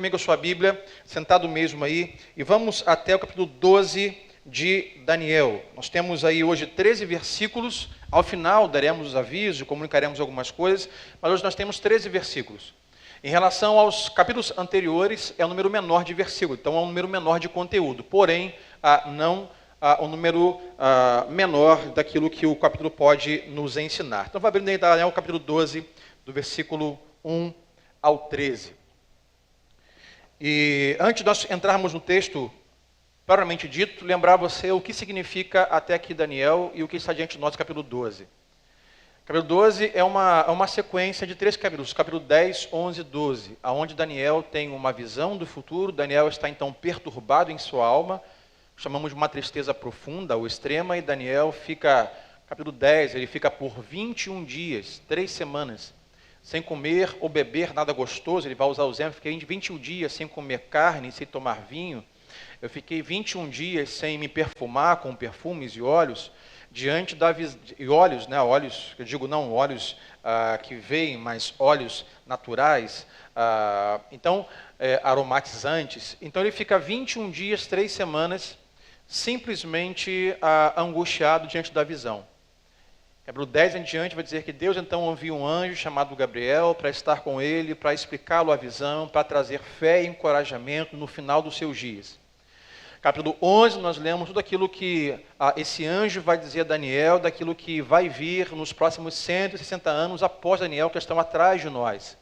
comigo a sua Bíblia, sentado mesmo aí, e vamos até o capítulo 12 de Daniel. Nós temos aí hoje 13 versículos, ao final daremos os avisos, comunicaremos algumas coisas, mas hoje nós temos 13 versículos. Em relação aos capítulos anteriores, é um número menor de versículos, então é um número menor de conteúdo, porém, não um número menor daquilo que o capítulo pode nos ensinar. Então, vai abrir em Daniel, capítulo 12, do versículo 1 ao 13. E antes de nós entrarmos no texto propriamente dito, lembrar você o que significa até aqui Daniel e o que está diante de nós, capítulo 12. Capítulo 12 é uma sequência de 3 capítulos, capítulo 10, 11 e 12, onde Daniel tem uma visão do futuro. Daniel está então perturbado em sua alma, chamamos de uma tristeza profunda ou extrema, e Daniel fica, capítulo 10, ele fica por 21 dias, 3 semanas, sem comer ou beber nada gostoso. Ele vai usar o exemplo: fiquei 21 dias sem comer carne, sem tomar vinho. Eu fiquei 21 dias sem me perfumar com perfumes e óleos, diante da e óleos, né? Óleos, eu digo não óleos que veem, mas óleos naturais, então aromatizantes. Então ele fica 21 dias, 3 semanas, simplesmente angustiado diante da visão. Capítulo 10 em diante vai dizer que Deus então envia um anjo chamado Gabriel para estar com ele, para explicá-lo a visão, para trazer fé e encorajamento no final dos seus dias. Capítulo 11, nós lemos tudo aquilo que esse anjo vai dizer a Daniel, daquilo que vai vir nos próximos 160 anos após Daniel, que estão atrás de nós.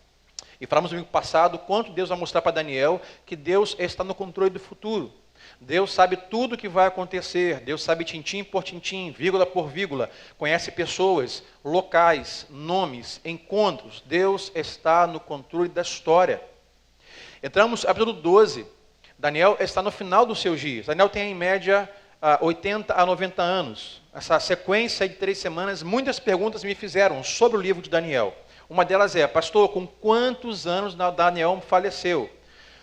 E falamos no domingo passado quanto Deus vai mostrar para Daniel que Deus está no controle do futuro. Deus sabe tudo o que vai acontecer, Deus sabe tintim por tintim, vírgula por vírgula, conhece pessoas, locais, nomes, encontros. Deus está no controle da história. Entramos no capítulo 12. Daniel está no final dos seus dias. Daniel tem em média 80 a 90 anos. Essa sequência de 3 semanas, muitas perguntas me fizeram sobre o livro de Daniel. Uma delas é: pastor, com quantos anos Daniel faleceu?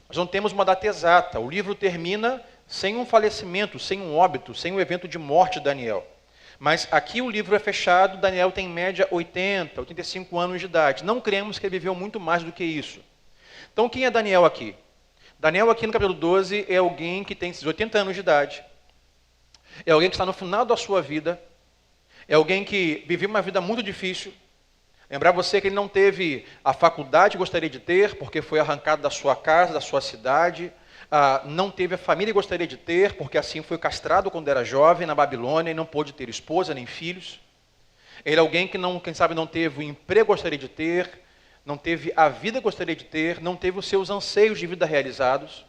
Nós não temos uma data exata. O livro termina sem um falecimento, sem um óbito, sem um evento de morte de Daniel. Mas aqui o livro é fechado, Daniel tem em média 80, 85 anos de idade. Não cremos que ele viveu muito mais do que isso. Então quem é Daniel aqui? Daniel aqui no capítulo 12 é alguém que tem esses 80 anos de idade, é alguém que está no final da sua vida, é alguém que viveu uma vida muito difícil. Lembrar você que ele não teve a faculdade que gostaria de ter, porque foi arrancado da sua casa, da sua cidade, não teve a família que gostaria de ter, porque assim foi castrado quando era jovem na Babilônia e não pôde ter esposa nem filhos. Ele é alguém que, quem sabe, não teve o emprego que gostaria de ter, não teve a vida que gostaria de ter, não teve os seus anseios de vida realizados.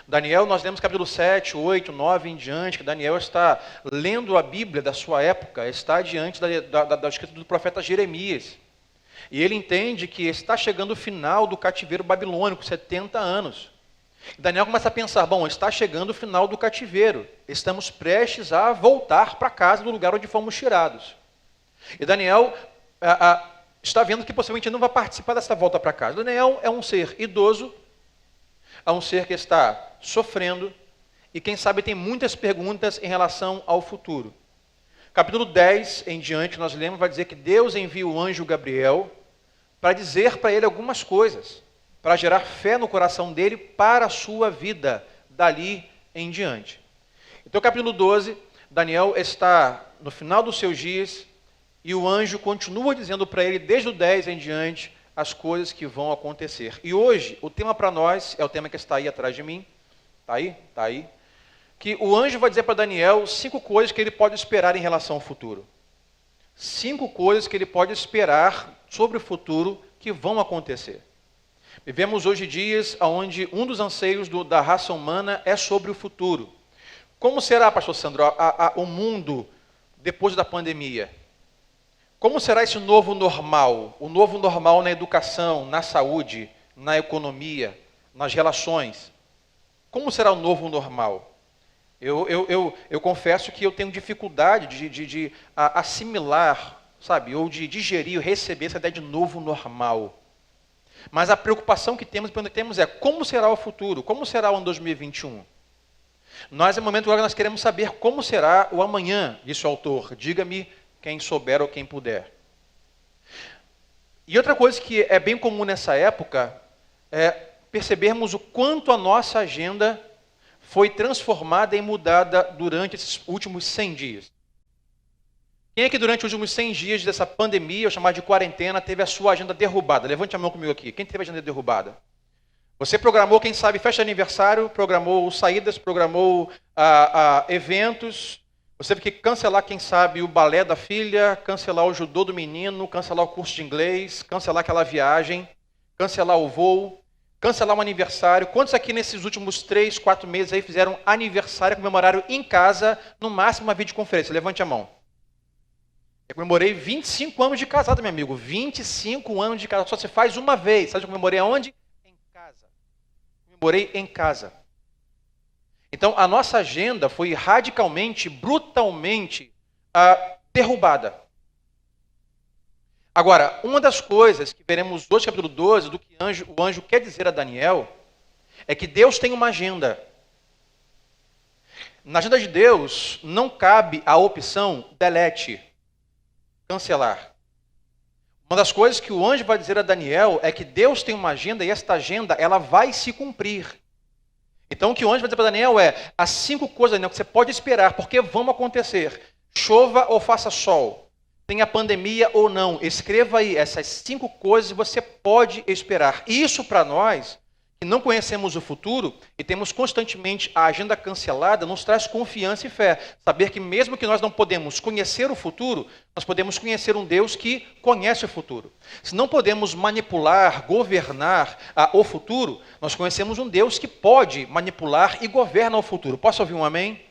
Daniel, nós lemos capítulo 7, 8, 9 em diante, que Daniel está lendo a Bíblia da sua época, está diante da escritura do profeta Jeremias. E ele entende que está chegando o final do cativeiro babilônico, 70 anos. Daniel começa a pensar: bom, está chegando o final do cativeiro, estamos prestes a voltar para casa do lugar onde fomos tirados. E Daniel está vendo que possivelmente não vai participar dessa volta para casa. Daniel é um ser idoso, é um ser que está sofrendo e, quem sabe, tem muitas perguntas em relação ao futuro. Capítulo 10 em diante, nós lemos, vai dizer que Deus envia o anjo Gabriel para dizer para ele algumas coisas, para gerar fé no coração dele para a sua vida dali em diante. Então, capítulo 12, Daniel está no final dos seus dias, e o anjo continua dizendo para ele, desde o 10 em diante, as coisas que vão acontecer. E hoje, o tema para nós, é o tema que está aí atrás de mim, está aí? Está aí. Que o anjo vai dizer para Daniel 5 coisas que ele pode esperar em relação ao futuro. 5 coisas que ele pode esperar sobre o futuro que vão acontecer. Vivemos hoje dias onde um dos anseios da raça humana é sobre o futuro. Como será, pastor Sandro, o mundo depois da pandemia? Como será esse novo normal? O novo normal na educação, na saúde, na economia, nas relações. Como será o novo normal? Eu confesso que eu tenho dificuldade de assimilar, sabe, ou de digerir, receber essa ideia de novo normal. Mas a preocupação que temos é: como será o futuro? Como será o ano 2021? Nós, no momento agora, nós queremos saber como será o amanhã, disse o autor. Diga-me quem souber ou quem puder. E outra coisa que é bem comum nessa época é percebermos o quanto a nossa agenda foi transformada e mudada durante esses últimos 100 dias. Quem é que durante os últimos 100 dias dessa pandemia, ou chamada de quarentena, teve a sua agenda derrubada? Levante a mão comigo aqui. Quem teve a agenda derrubada? Você programou, quem sabe, festa de aniversário, programou saídas, programou eventos. Você teve que cancelar, quem sabe, o balé da filha, cancelar o judô do menino, cancelar o curso de inglês, cancelar aquela viagem, cancelar o voo, cancelar um aniversário. Quantos aqui nesses últimos 3, 4 meses aí fizeram aniversário, comemoraram em casa, no máximo uma videoconferência? Levante a mão. Eu comemorei 25 anos de casado, meu amigo. 25 anos de casado. Só se faz uma vez. Sabe que eu comemorei aonde? Em casa. Comemorei em casa. Então, a nossa agenda foi radicalmente, brutalmente derrubada. Agora, uma das coisas que veremos hoje, capítulo 12, do que o anjo quer dizer a Daniel, é que Deus tem uma agenda. Na agenda de Deus, não cabe a opção delete, cancelar. Uma das coisas que o anjo vai dizer a Daniel é que Deus tem uma agenda e esta agenda ela vai se cumprir. Então o que o anjo vai dizer para Daniel é: as 5 coisas, Daniel, que você pode esperar, porque vão acontecer. Chova ou faça sol, tenha pandemia ou não, escreva aí essas 5 coisas que você pode esperar. Isso para nós, que não conhecemos o futuro e temos constantemente a agenda cancelada, nos traz confiança e fé. Saber que mesmo que nós não podemos conhecer o futuro, nós podemos conhecer um Deus que conhece o futuro. Se não podemos manipular, governar o futuro, nós conhecemos um Deus que pode manipular e governa o futuro. Posso ouvir um amém?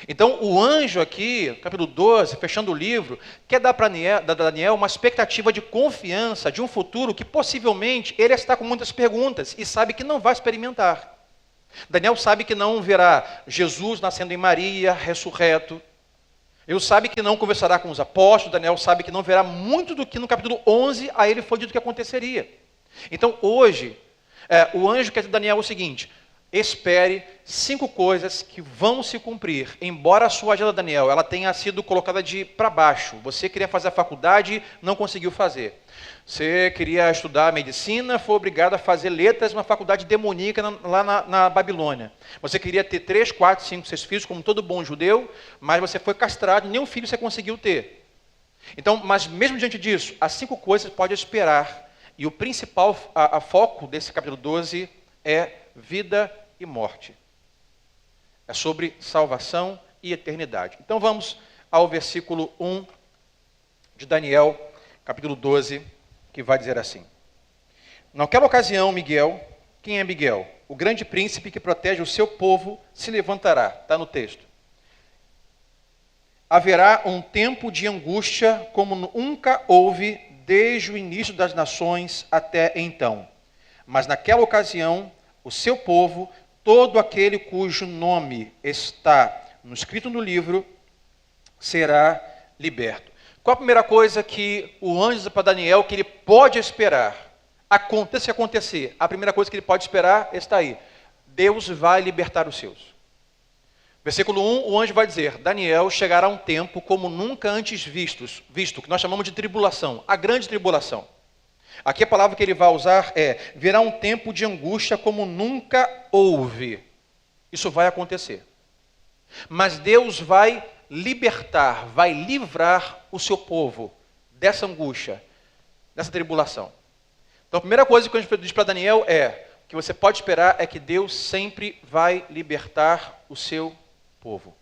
Então, o anjo aqui, capítulo 12, fechando o livro, quer dar para Daniel uma expectativa de confiança de um futuro que possivelmente ele está com muitas perguntas e sabe que não vai experimentar. Daniel sabe que não verá Jesus nascendo em Maria, ressurreto. Ele sabe que não conversará com os apóstolos. Daniel sabe que não verá muito do que no capítulo 11 a ele foi dito que aconteceria. Então, hoje, o anjo quer dizer a Daniel o seguinte: espere 5 coisas que vão se cumprir, embora a sua agenda, Daniel, ela tenha sido colocada de para baixo. Você queria fazer a faculdade, não conseguiu fazer. Você queria estudar medicina, foi obrigado a fazer letras numa faculdade demoníaca lá na Babilônia. Você queria ter 3, 4, 5, 6 filhos, como todo bom judeu, mas você foi castrado, nenhum filho você conseguiu ter. Então, mas mesmo diante disso, as 5 coisas pode esperar. E o principal foco desse capítulo 12 é vida e morte. É sobre salvação e eternidade. Então vamos ao versículo 1 de Daniel, capítulo 12, que vai dizer assim: naquela ocasião, Miguel, quem é Miguel? O grande príncipe que protege o seu povo se levantará. Está no texto. Haverá um tempo de angústia como nunca houve desde o início das nações até então. Mas naquela ocasião, o seu povo, todo aquele cujo nome está escrito no livro, será liberto. Qual a primeira coisa que o anjo diz para Daniel que ele pode esperar? Aconteça o que acontecer, a primeira coisa que ele pode esperar está aí: Deus vai libertar os seus. Versículo 1, o anjo vai dizer: Daniel, chegará um tempo como nunca antes visto, que nós chamamos de tribulação, a grande tribulação. Aqui a palavra que ele vai usar é: virá um tempo de angústia como nunca houve. Isso vai acontecer. Mas Deus vai libertar, vai livrar o seu povo dessa angústia, dessa tribulação. Então a primeira coisa que a gente diz para Daniel é: o que você pode esperar é que Deus sempre vai libertar o seu povo.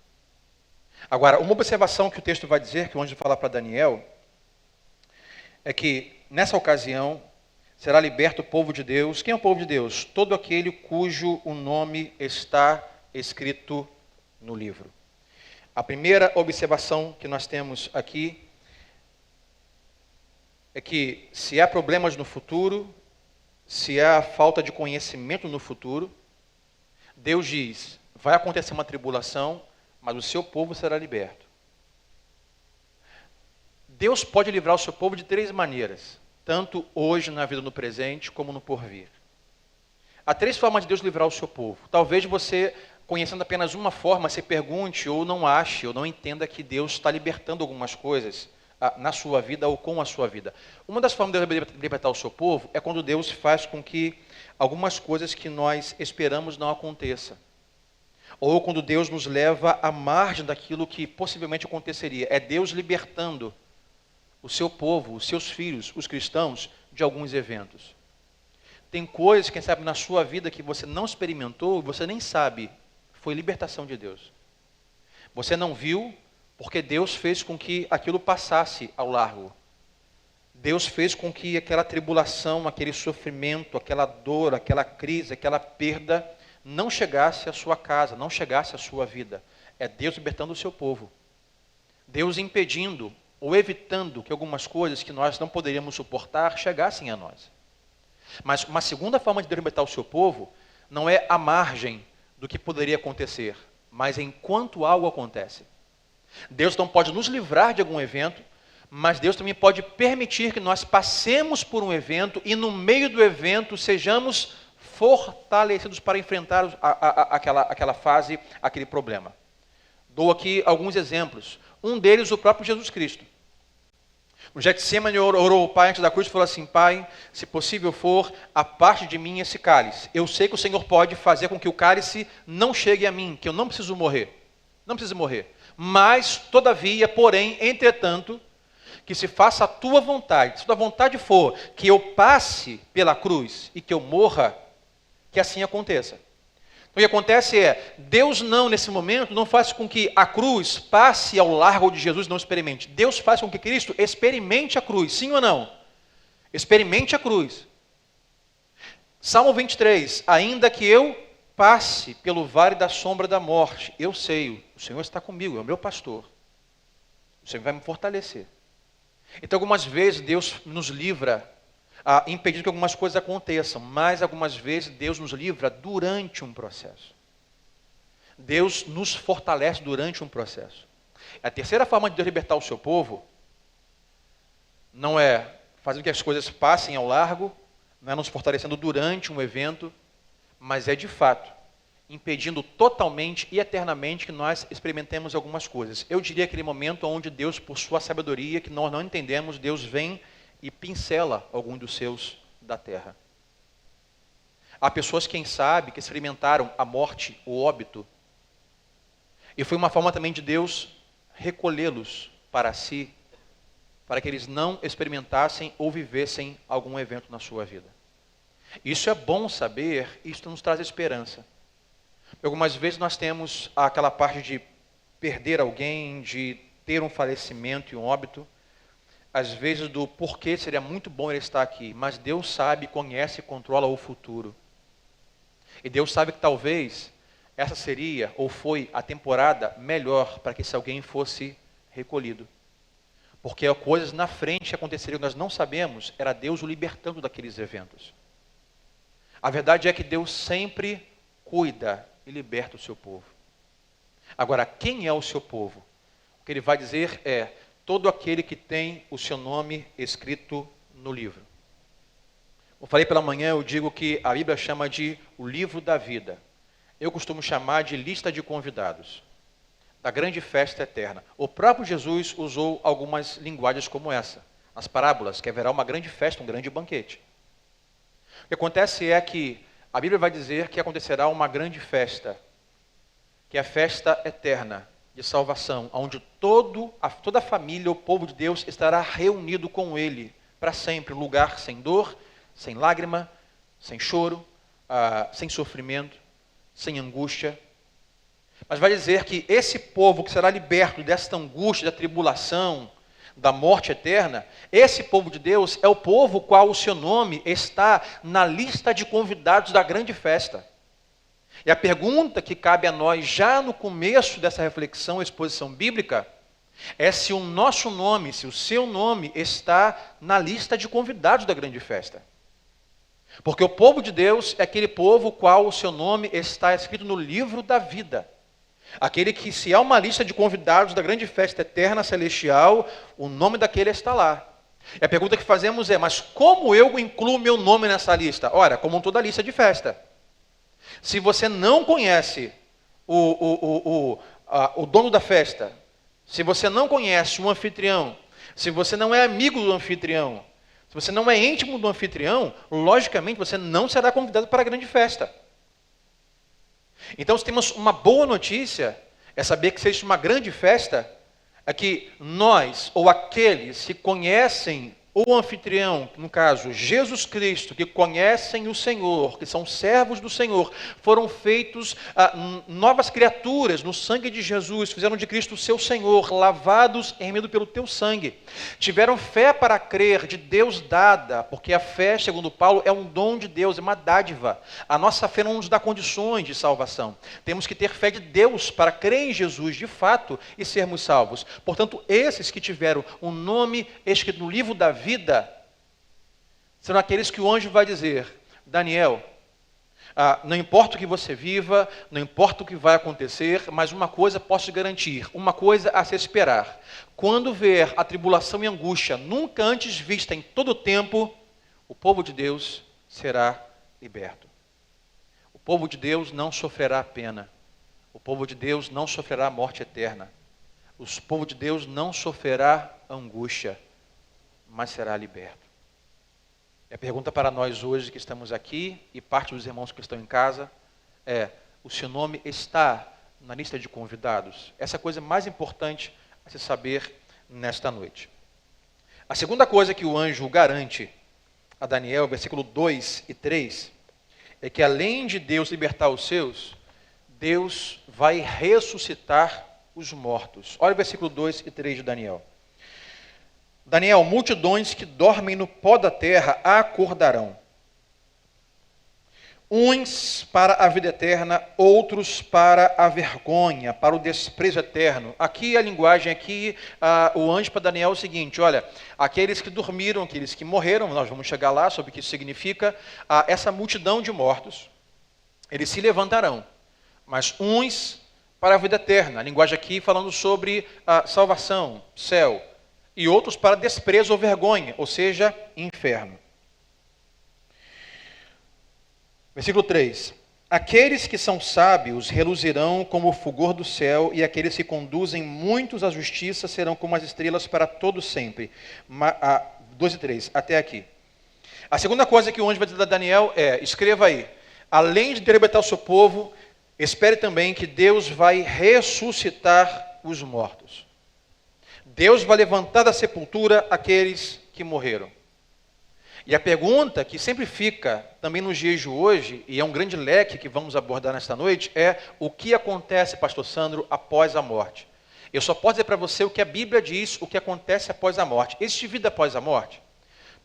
Agora, uma observação que o texto vai dizer, que o anjo fala para Daniel, é que nessa ocasião será liberto o povo de Deus. Quem é o povo de Deus? Todo aquele cujo o nome está escrito no livro. A primeira observação que nós temos aqui é que se há problemas no futuro, se há falta de conhecimento no futuro, Deus diz: vai acontecer uma tribulação, mas o seu povo será liberto. Deus pode livrar o seu povo de 3 maneiras, tanto hoje na vida no presente, como no porvir. Há 3 formas de Deus livrar o seu povo. Talvez você, conhecendo apenas uma forma, se pergunte, ou não ache, ou não entenda que Deus está libertando algumas coisas na sua vida ou com a sua vida. Uma das formas de Deus libertar o seu povo é quando Deus faz com que algumas coisas que nós esperamos não aconteça. Ou quando Deus nos leva à margem daquilo que possivelmente aconteceria. É Deus libertando o seu povo, os seus filhos, os cristãos, de alguns eventos. Tem coisas, quem sabe, na sua vida que você não experimentou e você nem sabe. Foi libertação de Deus. Você não viu porque Deus fez com que aquilo passasse ao largo. Deus fez com que aquela tribulação, aquele sofrimento, aquela dor, aquela crise, aquela perda não chegasse à sua casa, não chegasse à sua vida. É Deus libertando o seu povo. Deus impedindo ou evitando que algumas coisas que nós não poderíamos suportar chegassem a nós. Mas uma segunda forma de Deus libertar o seu povo não é à margem do que poderia acontecer, mas enquanto algo acontece. Deus não pode nos livrar de algum evento, mas Deus também pode permitir que nós passemos por um evento e no meio do evento sejamos fortalecidos para enfrentar aquela fase, aquele problema. Dou aqui alguns exemplos. Um deles, o próprio Jesus Cristo. No Getsemane orou o Pai antes da cruz e falou assim: Pai, se possível for, aparte de mim esse cálice. Eu sei que o Senhor pode fazer com que o cálice não chegue a mim, que eu não preciso morrer. Não preciso morrer. Mas, todavia, porém, entretanto, que se faça a tua vontade. Se a tua vontade for que eu passe pela cruz e que eu morra, que assim aconteça. Então, o que acontece é, Deus não, nesse momento, não faz com que a cruz passe ao largo de Jesus e não experimente. Deus faz com que Cristo experimente a cruz, sim ou não? Experimente a cruz. Salmo 23, ainda que eu passe pelo vale da sombra da morte, eu sei, o Senhor está comigo, é o meu pastor. O Senhor vai me fortalecer. Então, algumas vezes, Deus nos livra, impedindo que algumas coisas aconteçam, mas algumas vezes Deus nos livra durante um processo. Deus nos fortalece durante um processo. A terceira forma de Deus libertar o seu povo não é fazendo que as coisas passem ao largo, não é nos fortalecendo durante um evento, mas é de fato impedindo totalmente e eternamente que nós experimentemos algumas coisas. Eu diria aquele momento onde Deus, por sua sabedoria, que nós não entendemos, Deus vem e pincela algum dos seus da terra. Há pessoas, quem sabe, que experimentaram a morte, o óbito, e foi uma forma também de Deus recolhê-los para si, para que eles não experimentassem ou vivessem algum evento na sua vida. Isso é bom saber, isso nos traz esperança. Algumas vezes nós temos aquela parte de perder alguém, de ter um falecimento e um óbito, às vezes do porquê seria muito bom ele estar aqui, mas Deus sabe, conhece e controla o futuro. E Deus sabe que talvez essa seria ou foi a temporada melhor para que esse alguém fosse recolhido. Porque coisas na frente aconteceriam que nós não sabemos, era Deus o libertando daqueles eventos. A verdade é que Deus sempre cuida e liberta o seu povo. Agora, quem é o seu povo? O que ele vai dizer é: todo aquele que tem o seu nome escrito no livro. Eu falei pela manhã, eu digo que a Bíblia chama de o livro da vida. Eu costumo chamar de lista de convidados, da grande festa eterna. O próprio Jesus usou algumas linguagens como essa, as parábolas, que haverá uma grande festa, um grande banquete. O que acontece é que a Bíblia vai dizer que acontecerá uma grande festa, que é a festa eterna de salvação, onde toda a família, o povo de Deus, estará reunido com Ele para sempre, um lugar sem dor, sem lágrima, sem choro, sem sofrimento, sem angústia. Mas vai dizer que esse povo que será liberto desta angústia, da tribulação, da morte eterna, esse povo de Deus é o povo qual o seu nome está na lista de convidados da grande festa. E a pergunta que cabe a nós já no começo dessa reflexão, exposição bíblica, é se o nosso nome, se o seu nome está na lista de convidados da grande festa. Porque o povo de Deus é aquele povo qual o seu nome está escrito no livro da vida. Aquele que, se há uma lista de convidados da grande festa eterna celestial, o nome daquele está lá. E a pergunta que fazemos é: mas como eu incluo meu nome nessa lista? Ora, como toda lista de festa. Se você não conhece o dono da festa, se você não conhece o anfitrião, se você não é amigo do anfitrião, Se você não é íntimo do anfitrião, logicamente você não será convidado para a grande festa. Então, se temos uma boa notícia, é saber que se existe uma grande festa, é que nós, ou aqueles que conhecem o anfitrião, no caso, Jesus Cristo, que conhecem o Senhor, que são servos do Senhor, foram feitos novas criaturas no sangue de Jesus, fizeram de Cristo o seu Senhor, lavados e remidos pelo teu sangue. Tiveram fé para crer, de Deus dada, porque a fé, segundo Paulo, é um dom de Deus, é uma dádiva. A nossa fé não nos dá condições de salvação. Temos que ter fé de Deus para crer em Jesus, de fato, e sermos salvos. Portanto, esses que tiveram o nome escrito no livro da vida, serão aqueles que o anjo vai dizer: Daniel, não importa o que você viva, não importa o que vai acontecer, mas uma coisa posso te garantir, uma coisa a se esperar. Quando vier a tribulação e angústia, nunca antes vista em todo o tempo, o povo de Deus será liberto. O povo de Deus não sofrerá pena. O povo de Deus não sofrerá morte eterna. O povo de Deus não sofrerá angústia, mas será liberto. E a pergunta para nós hoje que estamos aqui, e parte dos irmãos que estão em casa, é: o seu nome está na lista de convidados? Essa é a coisa mais importante a se saber nesta noite. A segunda coisa que o anjo garante a Daniel, versículo 2 e 3, é que além de Deus libertar os seus, Deus vai ressuscitar os mortos. Olha o versículo 2 e 3 de Daniel. Daniel, multidões que dormem no pó da terra acordarão. Uns para a vida eterna, outros para a vergonha, para o desprezo eterno. Aqui a linguagem, o anjo para Daniel é o seguinte: olha, aqueles que dormiram, aqueles que morreram, nós vamos chegar lá sobre o que isso significa, essa multidão de mortos, eles se levantarão, mas uns para a vida eterna. A linguagem aqui falando sobre a salvação, céu, e outros para desprezo ou vergonha, ou seja, inferno. Versículo 3. Aqueles que são sábios reluzirão como o fulgor do céu, e aqueles que conduzem muitos à justiça serão como as estrelas para todo sempre. 2 e 3, até aqui. A segunda coisa que o anjo vai dizer a Daniel é: escreva aí, além de libertar o seu povo, espere também que Deus vai ressuscitar os mortos. Deus vai levantar da sepultura aqueles que morreram. E a pergunta que sempre fica também nos dias de hoje, e é um grande leque que vamos abordar nesta noite, é: o que acontece, pastor Sandro, após a morte? Eu só posso dizer para você o que a Bíblia diz, o que acontece após a morte. Existe vida após a morte?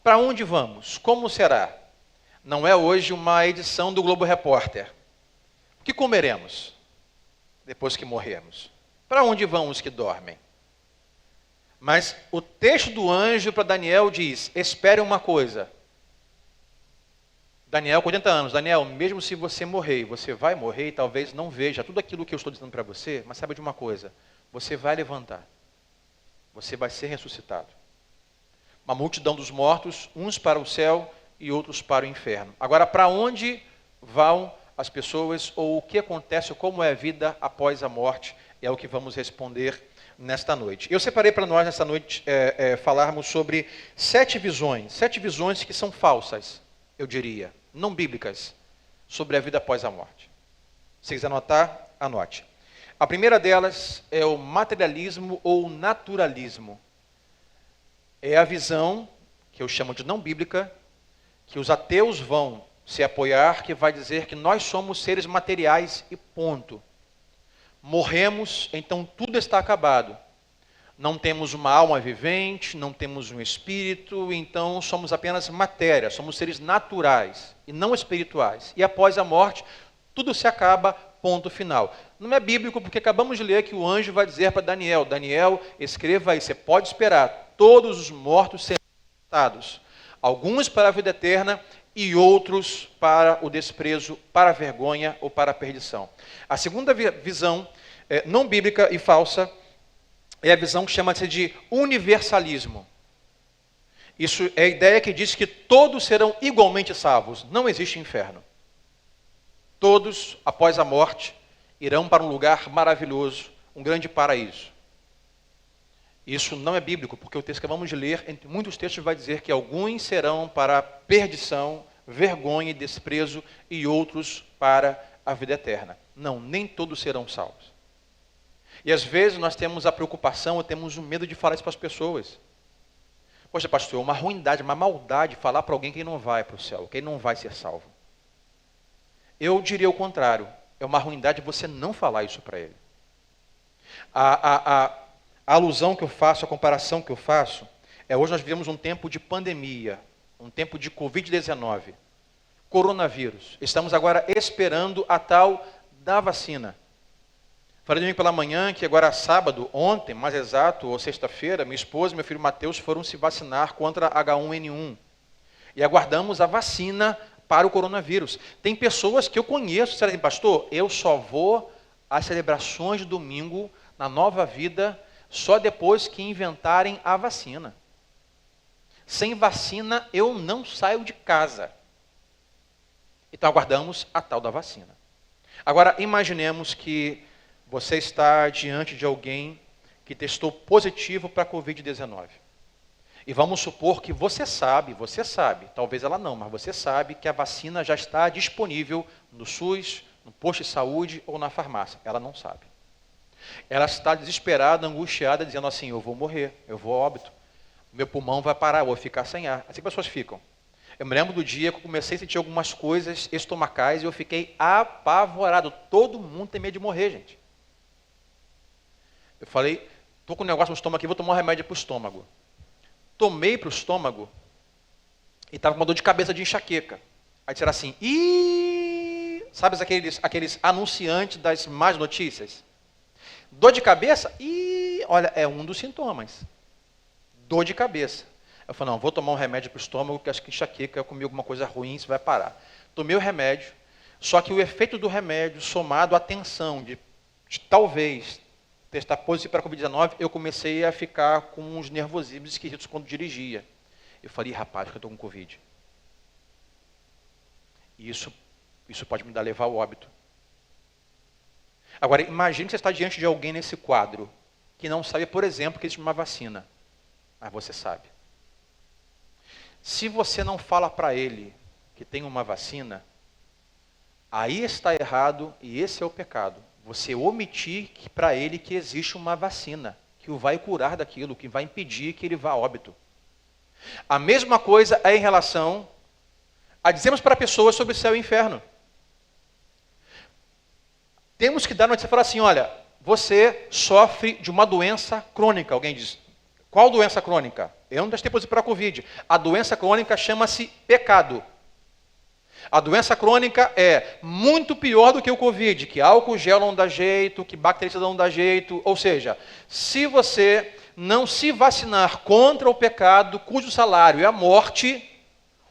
Para onde vamos? Como será? Não é hoje uma edição do Globo Repórter. O que comeremos depois que morrermos? Para onde vão os que dormem? Mas o texto do anjo para Daniel diz: espere uma coisa. Daniel, 40 anos. Daniel, mesmo se você morrer, você vai morrer e talvez não veja tudo aquilo que eu estou dizendo para você, mas saiba de uma coisa: você vai levantar. Você vai ser ressuscitado. Uma multidão dos mortos, uns para o céu e outros para o inferno. Agora, para onde vão as pessoas, ou o que acontece, ou como é a vida após a morte, é o que vamos responder nesta noite. Eu separei para nós nesta noite falarmos sobre 7 visões que são falsas, eu diria, não bíblicas, sobre a vida após a morte. Se quiser anotar, anote. A primeira delas é o materialismo ou naturalismo. É a visão, que eu chamo de não bíblica, que os ateus vão se apoiar, que vai dizer que nós somos seres materiais e ponto. Morremos, então tudo está acabado. Não temos uma alma vivente, não temos um espírito, então somos apenas matéria, somos seres naturais e não espirituais. E após a morte, tudo se acaba, ponto final. Não é bíblico, porque acabamos de ler que o anjo vai dizer para Daniel: Daniel, escreva aí, você pode esperar, todos os mortos serão ressuscitados. Alguns para a vida eterna e outros para o desprezo, para a vergonha ou para a perdição. A segunda visão, não bíblica e falsa, é a visão que chama-se de universalismo. Isso é a ideia que diz que todos serão igualmente salvos. Não existe inferno. Todos, após a morte, irão para um lugar maravilhoso, um grande paraíso. Isso não é bíblico, porque o texto que vamos ler, entre muitos textos, vai dizer que alguns serão para perdição, vergonha e desprezo, e outros para a vida eterna. Não, nem todos serão salvos. E às vezes nós temos a preocupação, ou temos o medo de falar isso para as pessoas. Poxa, pastor, é uma ruindade, uma maldade falar para alguém que não vai para o céu, que não vai ser salvo. Eu diria o contrário, é uma ruindade você não falar isso para ele. A alusão que eu faço, a comparação que eu faço, hoje nós vivemos um tempo de pandemia, um tempo de Covid-19, coronavírus. Estamos agora esperando a tal da vacina. Falei domingo pela manhã que agora sábado, ontem, mais exato, ou sexta-feira, minha esposa e meu filho Mateus foram se vacinar contra H1N1. E aguardamos a vacina para o coronavírus. Tem pessoas que eu conheço, que dizem, pastor, eu só vou às celebrações de domingo na Nova Vida só depois que inventarem a vacina. Sem vacina eu não saio de casa. Então aguardamos a tal da vacina. Agora imaginemos que você está diante de alguém que testou positivo para a Covid-19. E vamos supor que você sabe, talvez ela não, mas você sabe que a vacina já está disponível no SUS, no posto de saúde ou na farmácia. Ela não sabe. Ela está desesperada, angustiada, dizendo assim, eu vou morrer, eu vou a óbito. Meu pulmão vai parar, eu vou ficar sem ar. Assim que as pessoas ficam. Eu me lembro do dia que eu comecei a sentir algumas coisas estomacais e eu fiquei apavorado. Todo mundo tem medo de morrer, gente. Eu falei, estou com um negócio no estômago aqui, vou tomar um remédio para o estômago. Tomei para o estômago e estava com uma dor de cabeça de enxaqueca. Aí disseram assim, sabe aqueles anunciantes das más notícias? Dor de cabeça? Olha, é um dos sintomas. Dor de cabeça. Eu falei, não, vou tomar um remédio para o estômago, que acho que enxaqueca, eu comi alguma coisa ruim, isso vai parar. Tomei o remédio, só que o efeito do remédio, somado à tensão de talvez testar positivo para a Covid-19, eu comecei a ficar com uns nervosismos esquisitos quando dirigia. Eu falei, rapaz, que eu estou com Covid. E isso pode me levar ao óbito. Agora, imagine que você está diante de alguém nesse quadro, que não sabe, por exemplo, que existe uma vacina. Mas você sabe. Se você não fala para ele que tem uma vacina, aí está errado e esse é o pecado. Você omitir para ele que existe uma vacina, que o vai curar daquilo, que vai impedir que ele vá a óbito. A mesma coisa é em relação a dizermos para pessoas sobre o céu e o inferno. Temos que dar notícia e falar assim, olha, você sofre de uma doença crônica. Alguém diz, qual doença crônica? Eu não testei positivo para a Covid. A doença crônica chama-se pecado. A doença crônica é muito pior do que o Covid, que álcool gel não dá jeito, que bactericida não dá jeito. Ou seja, se você não se vacinar contra o pecado, cujo salário é a morte,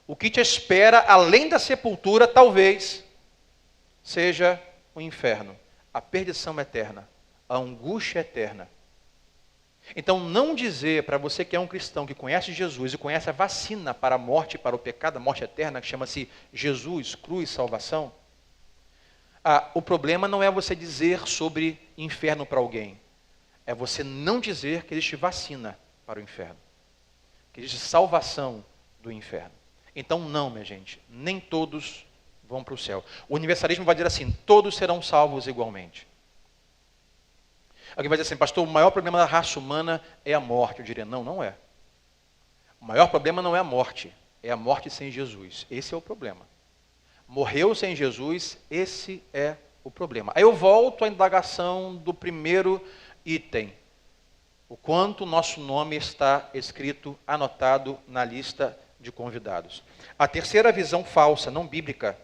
o que te espera, além da sepultura, talvez, seja o inferno, a perdição eterna, a angústia eterna. Então, não dizer para você que é um cristão, que conhece Jesus e conhece a vacina para a morte, para o pecado, a morte eterna, que chama-se Jesus, cruz, salvação. O problema não é você dizer sobre inferno para alguém. É você não dizer que existe vacina para o inferno. Que existe salvação do inferno. Então, não, minha gente, nem todos vão para o céu. O universalismo vai dizer assim, todos serão salvos igualmente. Alguém vai dizer assim, pastor, o maior problema da raça humana é a morte. Eu diria, não, não é. O maior problema não é a morte sem Jesus. Esse é o problema. Morreu sem Jesus, esse é o problema. Aí eu volto à indagação do primeiro item. O quanto o nosso nome está escrito, anotado na lista de convidados. A terceira visão falsa, não bíblica,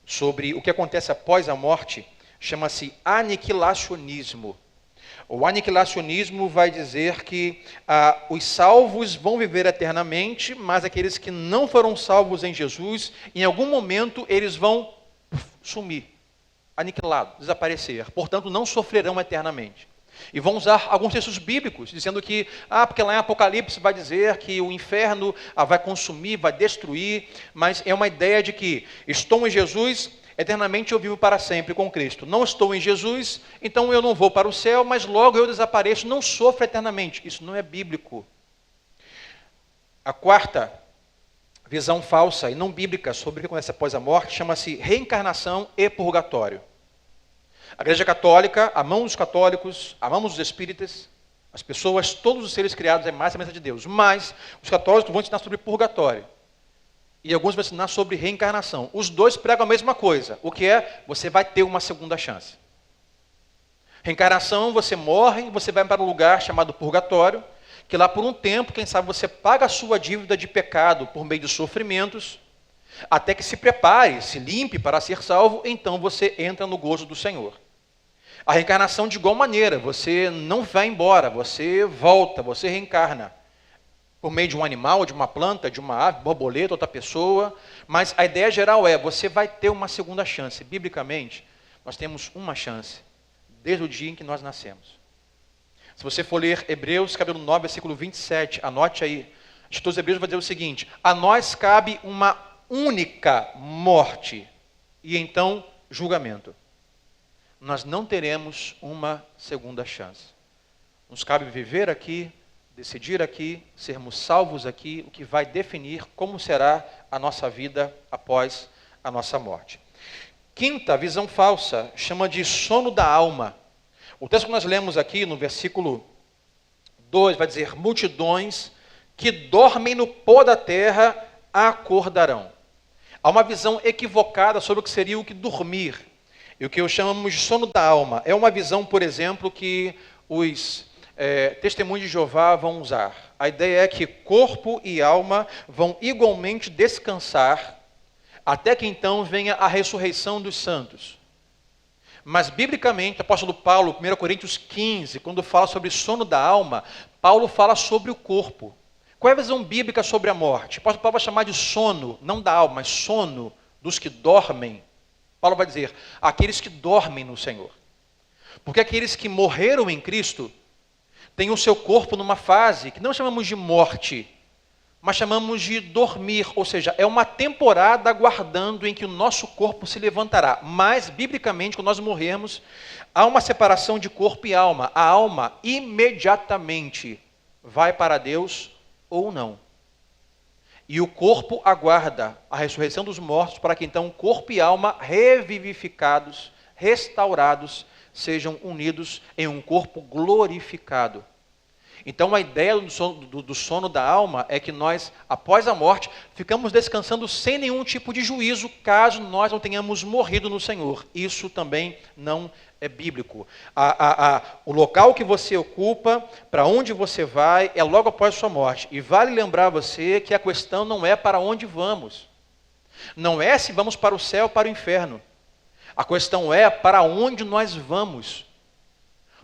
sobre o que acontece após a morte, chama-se aniquilacionismo. O aniquilacionismo vai dizer que os salvos vão viver eternamente, mas aqueles que não foram salvos em Jesus, em algum momento eles vão sumir, aniquilados, desaparecer. Portanto, não sofrerão eternamente. E vão usar alguns textos bíblicos, dizendo que, porque lá em Apocalipse vai dizer que o inferno vai consumir, vai destruir, mas é uma ideia de que estou em Jesus, Eternamente eu vivo para sempre com Cristo. Não estou em Jesus, então eu não vou para o céu, mas logo eu desapareço, não sofro eternamente. Isso não é bíblico. A quarta visão falsa e não bíblica sobre o que acontece após a morte chama-se reencarnação e purgatório. A Igreja Católica, amamos os católicos, amamos os espíritas, as pessoas, todos os seres criados à imagem e semelhança de Deus, mas os católicos vão ensinar sobre purgatório. E alguns vão ensinar sobre reencarnação. Os dois pregam a mesma coisa. O que é? Você vai ter uma segunda chance. Reencarnação, você morre, você vai para um lugar chamado purgatório, que lá por um tempo, quem sabe, você paga a sua dívida de pecado por meio de sofrimentos, até que se prepare, se limpe para ser salvo, então você entra no gozo do Senhor. A reencarnação de igual maneira, você não vai embora, você volta, você reencarna. Por meio de um animal, de uma planta, de uma ave, borboleta, outra pessoa, mas a ideia geral é, você vai ter uma segunda chance. Biblicamente, nós temos uma chance, desde o dia em que nós nascemos. Se você for ler Hebreus, capítulo 9, versículo 27, anote aí. O escritor dos Hebreus vai dizer o seguinte: a nós cabe uma única morte, e então julgamento. Nós não teremos uma segunda chance. Nos cabe viver aqui, decidir aqui, sermos salvos aqui, o que vai definir como será a nossa vida após a nossa morte. Quinta visão falsa chama de sono da alma. O texto que nós lemos aqui no versículo 2 vai dizer: multidões que dormem no pó da terra acordarão. Há uma visão equivocada sobre o que seria o que dormir. E o que eu chamamos de sono da alma. É uma visão, por exemplo, que os testemunhos de Jeová vão usar. A ideia é que corpo e alma vão igualmente descansar, até que então venha a ressurreição dos santos. Mas, biblicamente, o apóstolo Paulo, 1 Coríntios 15, quando fala sobre sono da alma, Paulo fala sobre o corpo. Qual é a visão bíblica sobre a morte? O apóstolo Paulo vai chamar de sono, não da alma, mas sono dos que dormem. Paulo vai dizer, aqueles que dormem no Senhor. Porque aqueles que morreram em Cristo têm o seu corpo numa fase que não chamamos de morte, mas chamamos de dormir, ou seja, é uma temporada aguardando em que o nosso corpo se levantará. Mas, biblicamente, quando nós morrermos, há uma separação de corpo e alma. A alma imediatamente vai para Deus ou não. E o corpo aguarda a ressurreição dos mortos para que então corpo e alma revivificados, restaurados, sejam unidos em um corpo glorificado. Então a ideia do sono da alma é que nós, após a morte, ficamos descansando sem nenhum tipo de juízo, caso nós não tenhamos morrido no Senhor. Isso também não é bíblico. O local que você ocupa, para onde você vai, é logo após a sua morte. E vale lembrar você que a questão não é para onde vamos. Não é se vamos para o céu ou para o inferno. A questão é para onde nós vamos.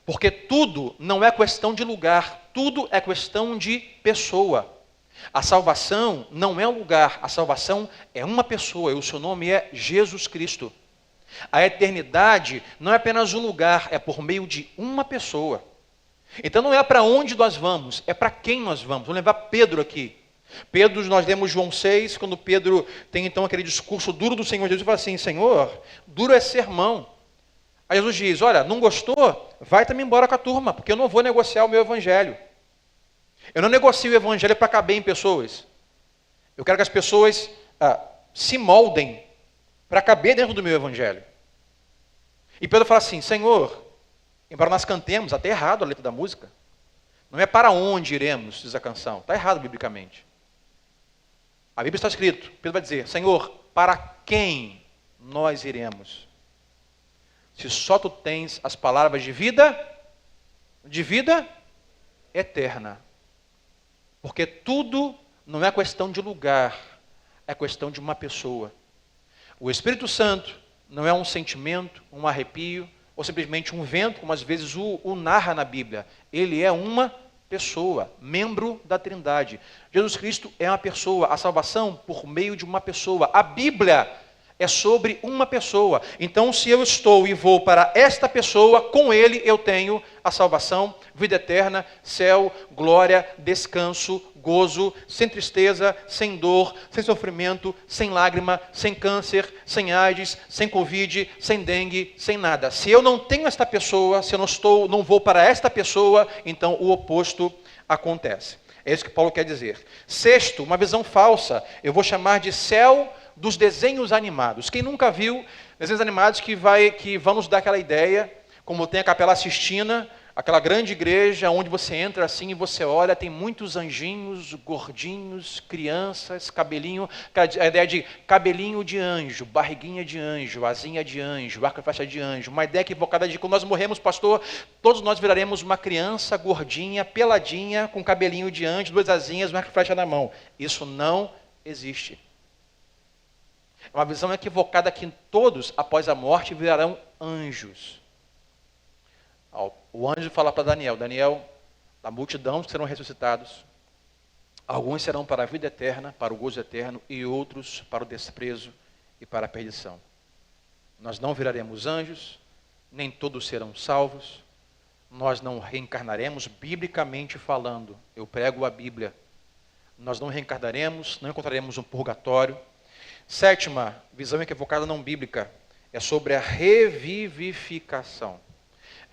Porque tudo não é questão de lugar, tudo é questão de pessoa. A salvação não é um lugar, a salvação é uma pessoa, e o seu nome é Jesus Cristo. A eternidade não é apenas um lugar, é por meio de uma pessoa. Então não é para onde nós vamos, é para quem nós vamos. Vamos levar Pedro aqui. Pedro, nós lemos João 6, quando Pedro tem então aquele discurso duro do Senhor Jesus, e fala assim, Senhor, duro é sermão. Aí Jesus diz, olha, não gostou? Vai também embora com a turma, porque eu não vou negociar o meu evangelho. Eu não negocio o evangelho para caber em pessoas. Eu quero que as pessoas se moldem para caber dentro do meu evangelho. E Pedro fala assim, Senhor, embora nós cantemos, até errado a letra da música, não é para onde iremos, diz a canção. Está errado biblicamente. A Bíblia está escrito, Pedro vai dizer, Senhor, para quem nós iremos? Se só tu tens as palavras de vida eterna. Porque tudo não é questão de lugar, é questão de uma pessoa. O Espírito Santo não é um sentimento, um arrepio, ou simplesmente um vento, como às vezes o narra na Bíblia. Ele é uma pessoa, membro da Trindade. Jesus Cristo é uma pessoa, a salvação por meio de uma pessoa. A Bíblia é sobre uma pessoa. Então, se eu estou e vou para esta pessoa, com ele eu tenho a salvação, vida eterna, céu, glória, descanso, gozo, sem tristeza, sem dor, sem sofrimento, sem lágrima, sem câncer, sem AIDS, sem Covid, sem dengue, sem nada. Se eu não tenho esta pessoa, se eu não vou para esta pessoa, então o oposto acontece. É isso que Paulo quer dizer. Sexto, uma visão falsa, eu vou chamar de céu dos desenhos animados. Quem nunca viu desenhos animados que vão nos dar aquela ideia, como tem a Capela Sistina, aquela grande igreja onde você entra assim e você olha, tem muitos anjinhos, gordinhos, crianças, cabelinho, a ideia de cabelinho de anjo, barriguinha de anjo, asinha de anjo, arco e flecha de anjo, uma ideia equivocada de que quando nós morremos, pastor, todos nós viraremos uma criança gordinha, peladinha, com cabelinho de anjo, duas asinhas, um arco e flecha na mão. Isso não existe. É uma visão equivocada que todos, após a morte, virarão anjos. O anjo fala para Daniel, Daniel, da multidão que serão ressuscitados, alguns serão para a vida eterna, para o gozo eterno, e outros para o desprezo e para a perdição. Nós não viraremos anjos, nem todos serão salvos, nós não reencarnaremos, biblicamente falando, eu prego a Bíblia, nós não reencarnaremos, não encontraremos um purgatório. Sétima visão equivocada não bíblica é sobre a revivificação.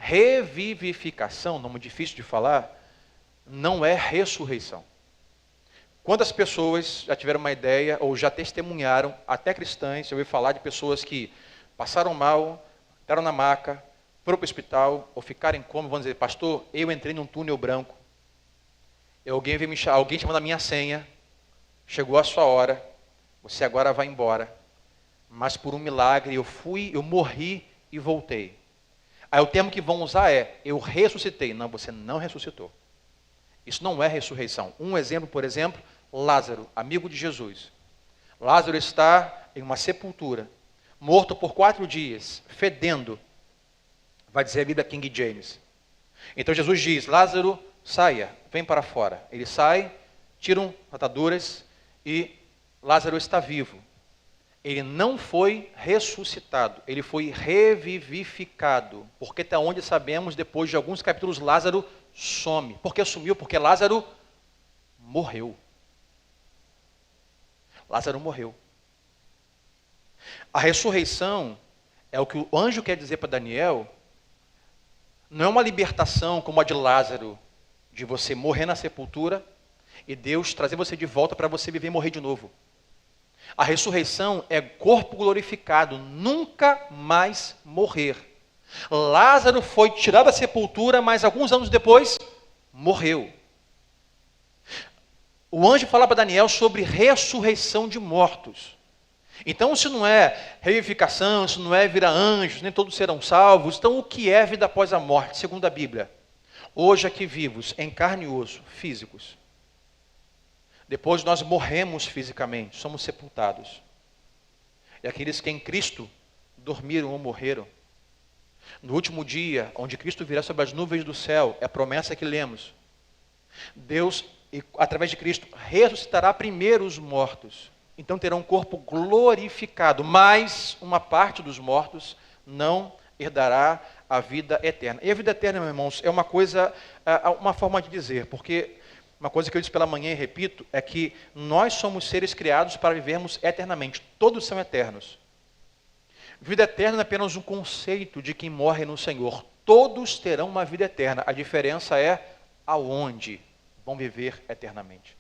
Revivificação, nome difícil de falar, não é ressurreição. Quantas pessoas já tiveram uma ideia ou já testemunharam, até cristãs, eu ouvi falar de pessoas que passaram mal, deram na maca, foram para o hospital, ou ficaram em coma, vão dizer, pastor, eu entrei num túnel branco, alguém chamando a minha senha, chegou a sua hora, você agora vai embora, mas por um milagre eu morri e voltei. Aí o termo que vão usar é, eu ressuscitei. Não, você não ressuscitou. Isso não é ressurreição. Um exemplo, por exemplo, Lázaro, amigo de Jesus. Lázaro está em uma sepultura, morto por 4 dias, fedendo, vai dizer a Bíblia King James. Então Jesus diz, Lázaro, saia, vem para fora. Ele sai, tiram ataduras e Lázaro está vivo. Ele não foi ressuscitado, ele foi revivificado. Porque até onde sabemos, depois de alguns capítulos, Lázaro some. Por que sumiu? Porque Lázaro morreu. Lázaro morreu. A ressurreição é o que o anjo quer dizer para Daniel. Não é uma libertação como a de Lázaro, de você morrer na sepultura e Deus trazer você de volta para você viver e morrer de novo. A ressurreição é corpo glorificado, nunca mais morrer. Lázaro foi tirado da sepultura, mas alguns anos depois, morreu. O anjo fala para Daniel sobre ressurreição de mortos. Então, isso não é revivificação, isso não é virar anjos, nem todos serão salvos. Então, o que é vida após a morte, segundo a Bíblia? Hoje aqui vivos, em carne e osso, físicos. Depois nós morremos fisicamente, somos sepultados. E aqueles que em Cristo dormiram ou morreram. No último dia, onde Cristo virá sobre as nuvens do céu, é a promessa que lemos. Deus, através de Cristo, ressuscitará primeiro os mortos. Então terão um corpo glorificado, mas uma parte dos mortos não herdará a vida eterna. E a vida eterna, meus irmãos, é uma coisa, uma forma de dizer, porque uma coisa que eu disse pela manhã e repito, é que nós somos seres criados para vivermos eternamente. Todos são eternos. Vida eterna não é apenas um conceito de quem morre no Senhor. Todos terão uma vida eterna. A diferença é aonde vão viver eternamente.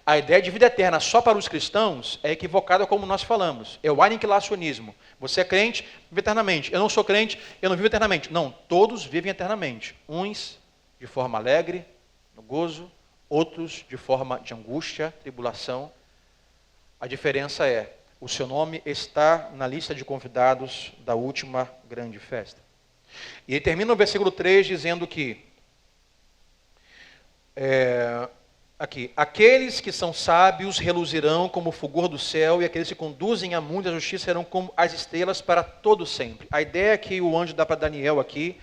A ideia de vida eterna só para os cristãos é equivocada, como nós falamos. É o aniquilacionismo. Você é crente, vive eternamente. Eu não sou crente, eu não vivo eternamente. Não, todos vivem eternamente. Uns de forma alegre, no gozo, outros de forma de angústia, tribulação. A diferença é, o seu nome está na lista de convidados da última grande festa. E ele termina o versículo 3 dizendo que, aqueles que são sábios reluzirão como o fulgor do céu, e aqueles que conduzem a muita justiça serão como as estrelas para todo sempre. A ideia que o anjo dá para Daniel aqui,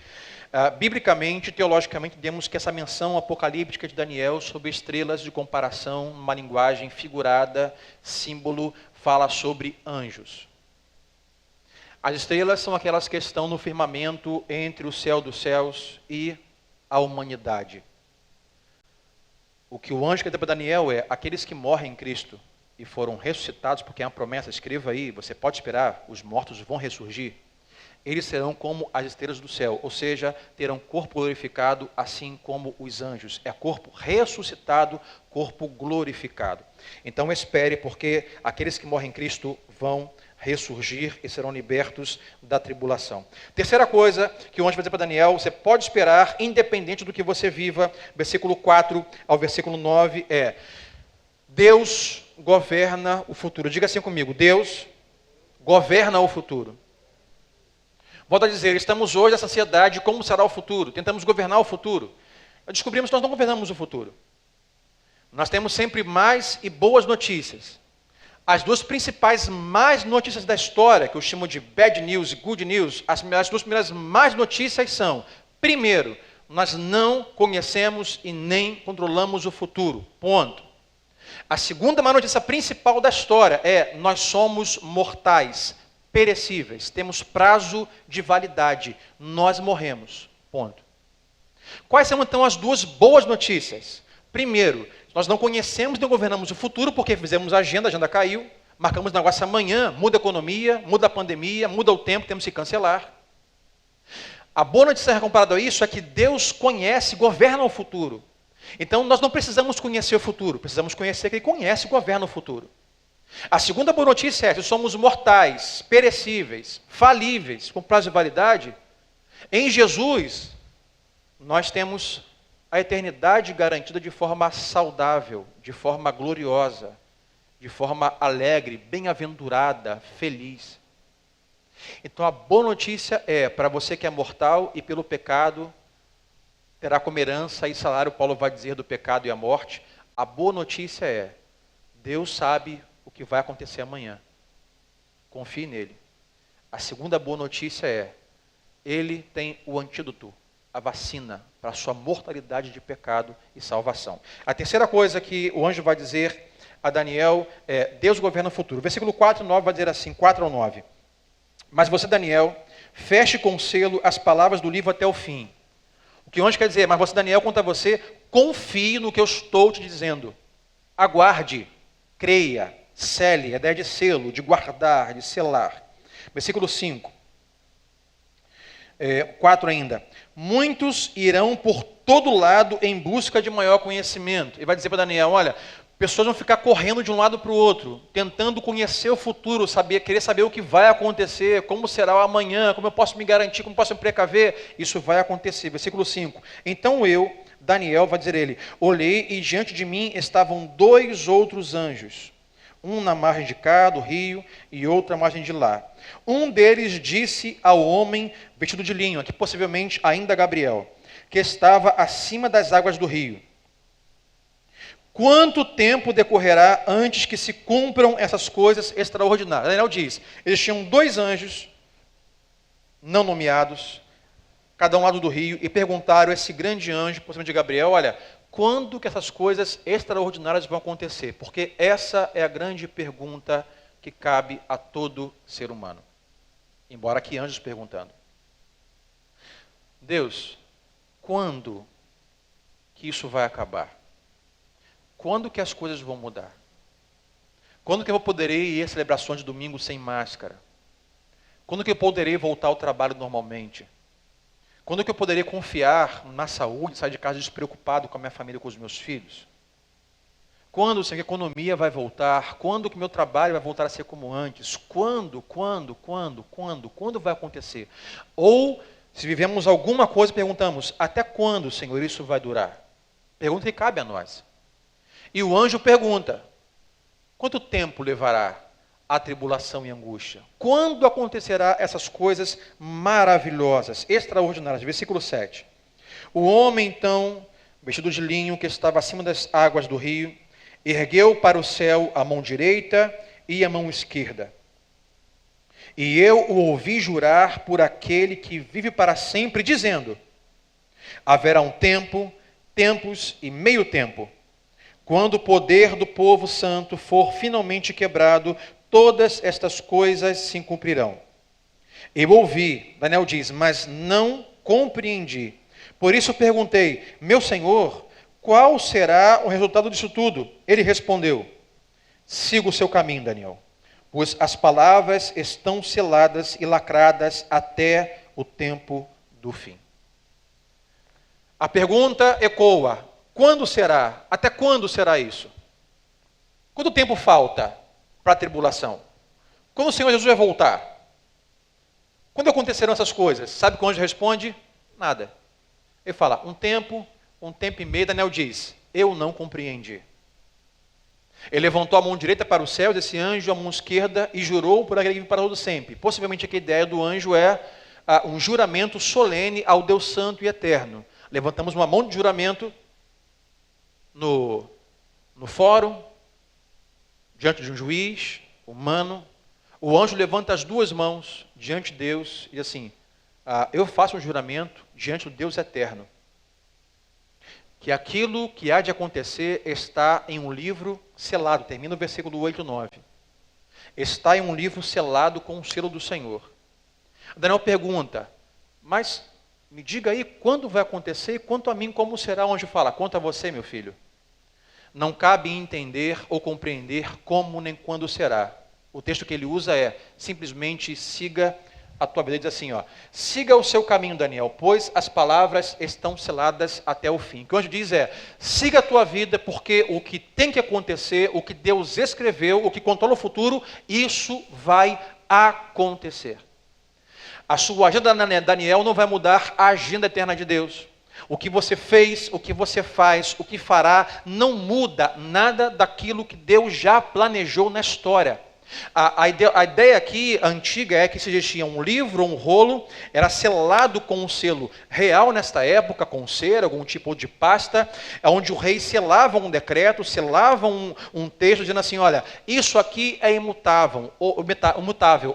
biblicamente, teologicamente, temos que essa menção apocalíptica de Daniel sobre estrelas de comparação, uma linguagem figurada, símbolo, fala sobre anjos. As estrelas são aquelas que estão no firmamento entre o céu dos céus e a humanidade. O que o anjo quer dizer para Daniel é: aqueles que morrem em Cristo e foram ressuscitados, porque é uma promessa, escreva aí, você pode esperar, os mortos vão ressurgir. Eles serão como as estrelas do céu, ou seja, terão corpo glorificado, assim como os anjos. É corpo ressuscitado, corpo glorificado. Então espere, porque aqueles que morrem em Cristo vão ressurgir e serão libertos da tribulação. Terceira coisa que o anjo vai dizer para Daniel: você pode esperar, independente do que você viva, versículo 4 ao versículo 9 é: Deus governa o futuro. Diga assim comigo: Deus governa o futuro. Volto a dizer, estamos hoje nessa ansiedade de como será o futuro, tentamos governar o futuro. Descobrimos que nós não governamos o futuro. Nós temos sempre más e boas notícias. As duas principais más notícias da história, que eu chamo de bad news e good news, as duas primeiras más notícias são: primeiro, nós não conhecemos e nem controlamos o futuro. Ponto. A segunda má notícia principal da história é: nós somos mortais, perecíveis, temos prazo de validade, nós morremos. Ponto. Quais são então as duas boas notícias? Primeiro, nós não conhecemos nem governamos o futuro, porque fizemos a agenda caiu, marcamos negócio amanhã, muda a economia, muda a pandemia, muda o tempo, temos que cancelar. A boa notícia comparada a isso é que Deus conhece e governa o futuro. Então nós não precisamos conhecer o futuro, precisamos conhecer que Ele conhece e governa o futuro. A segunda boa notícia é: se somos mortais, perecíveis, falíveis, com prazo de validade, em Jesus nós temos a eternidade garantida de forma saudável, de forma gloriosa, de forma alegre, bem-aventurada, feliz. Então a boa notícia é, para você que é mortal e pelo pecado terá como herança e salário, Paulo vai dizer, do pecado e a morte, a boa notícia é: Deus sabe o que vai acontecer amanhã. Confie nele. A segunda boa notícia é: Ele tem o antídoto, a vacina para a sua mortalidade de pecado e salvação. A terceira coisa que o anjo vai dizer a Daniel é: Deus governa o futuro. Versículo 4 e 9 vai dizer assim, 4 ao 9. Mas você, Daniel, feche com selo as palavras do livro até o fim. O que o anjo quer dizer? Mas você, Daniel, quanto a você, confie no que eu estou te dizendo. Aguarde, creia, cele, a ideia de selo, de guardar, de selar. Versículo 5. 4 ainda. Muitos irão por todo lado em busca de maior conhecimento. Ele vai dizer para Daniel: olha, pessoas vão ficar correndo de um lado para o outro, tentando conhecer o futuro, querer saber o que vai acontecer, como será o amanhã, como eu posso me garantir, como posso me precaver. Isso vai acontecer. Versículo 5. Então eu, Daniel, vai dizer ele: olhei e diante de mim estavam 2 outros anjos, um na margem de cá do rio e outro na margem de lá. Um deles disse ao homem vestido de linho, aqui possivelmente ainda Gabriel, que estava acima das águas do rio: quanto tempo decorrerá antes que se cumpram essas coisas extraordinárias? Daniel diz, eles tinham 2 anjos não nomeados, cada um lado do rio, e perguntaram a esse grande anjo, possivelmente de Gabriel: olha, quando que essas coisas extraordinárias vão acontecer? Porque essa é a grande pergunta que cabe a todo ser humano. Embora aqui anjos perguntando. Deus, quando que isso vai acabar? Quando que as coisas vão mudar? Quando que eu poderei ir às celebrações de domingo sem máscara? Quando que eu poderei voltar ao trabalho normalmente? Quando que eu poderei confiar na saúde, sair de casa despreocupado com a minha família e com os meus filhos? Quando, Senhor, a economia vai voltar? Quando que o meu trabalho vai voltar a ser como antes? Quando vai acontecer? Ou, se vivemos alguma coisa, perguntamos: até quando, Senhor, isso vai durar? Pergunta que cabe a nós. E o anjo pergunta: quanto tempo levará a tribulação e angústia? Quando acontecerá essas coisas maravilhosas, extraordinárias? Versículo 7. O homem, então, vestido de linho, que estava acima das águas do rio, ergueu para o céu a mão direita e a mão esquerda. E eu o ouvi jurar por aquele que vive para sempre, dizendo: haverá um tempo, tempos e meio tempo. Quando o poder do povo santo for finalmente quebrado, todas estas coisas se cumprirão. Eu ouvi, Daniel diz, mas não compreendi. Por isso perguntei, meu senhor, qual será o resultado disso tudo? Ele respondeu, siga o seu caminho, Daniel, pois as palavras estão seladas e lacradas até o tempo do fim. A pergunta ecoa, quando será? Até quando será isso? Quanto tempo falta para a tribulação? Quando o Senhor Jesus vai voltar? Quando acontecerão essas coisas? Sabe quando o anjo responde? Nada. Ele fala, um tempo e meio. Daniel diz, eu não compreendi. Ele levantou a mão direita para o céu, esse anjo, a mão esquerda, e jurou por aquele que vive para todo sempre. Possivelmente aqui a ideia do anjo é um juramento solene ao Deus Santo e Eterno. Levantamos uma mão de juramento no fórum, diante de um juiz humano. O anjo levanta as duas mãos diante de Deus e assim, eu faço um juramento diante do Deus eterno, que aquilo que há de acontecer está em um livro selado, termina o versículo 8 e 9. Está em um livro selado com o selo do Senhor. Daniel pergunta, mas me diga aí quando vai acontecer e quanto a mim como será? O anjo fala, quanto a você, meu filho, não cabe entender ou compreender como nem quando será. O texto que ele usa é, simplesmente siga a tua vida. Ele diz assim, siga o seu caminho, Daniel, pois as palavras estão seladas até o fim. O que o anjo diz é, siga a tua vida, porque o que tem que acontecer, o que Deus escreveu, o que controla o futuro, isso vai acontecer. A sua agenda, Daniel, não vai mudar a agenda eterna de Deus. O que você fez, o que você faz, o que fará, não muda nada daquilo que Deus já planejou na história. A ideia aqui antiga é que se existia um livro ou um rolo, era selado com um selo real nesta época, com cera, algum tipo de pasta, onde o rei selava um decreto, selava um texto dizendo assim, olha, isso aqui é imutável,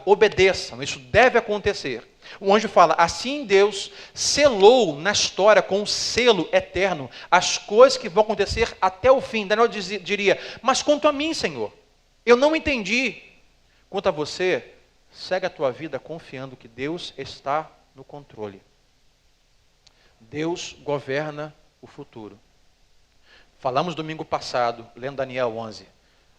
obedeçam, isso deve acontecer. O anjo fala, assim Deus selou na história com um selo eterno as coisas que vão acontecer até o fim. Daniel diria, mas quanto a mim, Senhor, eu não entendi. Quanto a você, segue a tua vida confiando que Deus está no controle. Deus governa o futuro. Falamos domingo passado, lendo Daniel 11,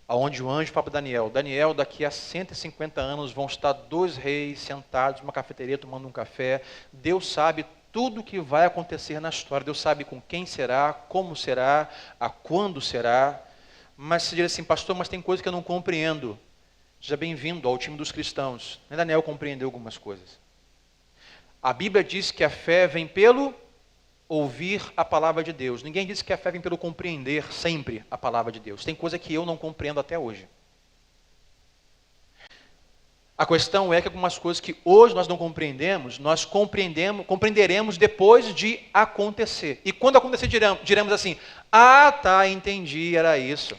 onde o anjo fala para Daniel, Daniel, daqui a 150 anos vão estar dois reis sentados numa cafeteria tomando um café. Deus sabe tudo o que vai acontecer na história. Deus sabe com quem será, como será, a quando será. Mas você diz assim, pastor, mas tem coisa que eu não compreendo. Seja bem-vindo ao time dos cristãos. Nem Daniel compreendeu algumas coisas. A Bíblia diz que a fé vem pelo ouvir a palavra de Deus. Ninguém diz que a fé vem pelo compreender sempre a palavra de Deus. Tem coisa que eu não compreendo até hoje. A questão é que algumas coisas que hoje nós não compreendemos, nós compreenderemos depois de acontecer. E quando acontecer, diremos assim, tá, entendi, era isso.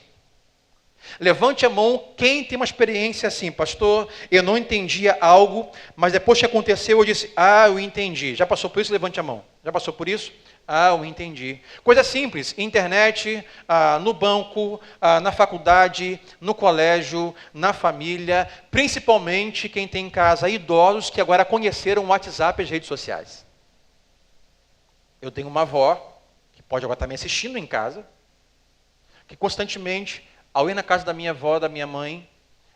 Levante a mão quem tem uma experiência assim, pastor, eu não entendia algo, mas depois que aconteceu eu disse, eu entendi. Já passou por isso? Levante a mão. Já passou por isso? Eu entendi. Coisa simples, internet, no banco, na faculdade, no colégio, na família, principalmente quem tem em casa idosos que agora conheceram o WhatsApp e as redes sociais. Eu tenho uma avó, que pode agora estar me assistindo em casa, que constantemente, ao ir na casa da minha avó, da minha mãe,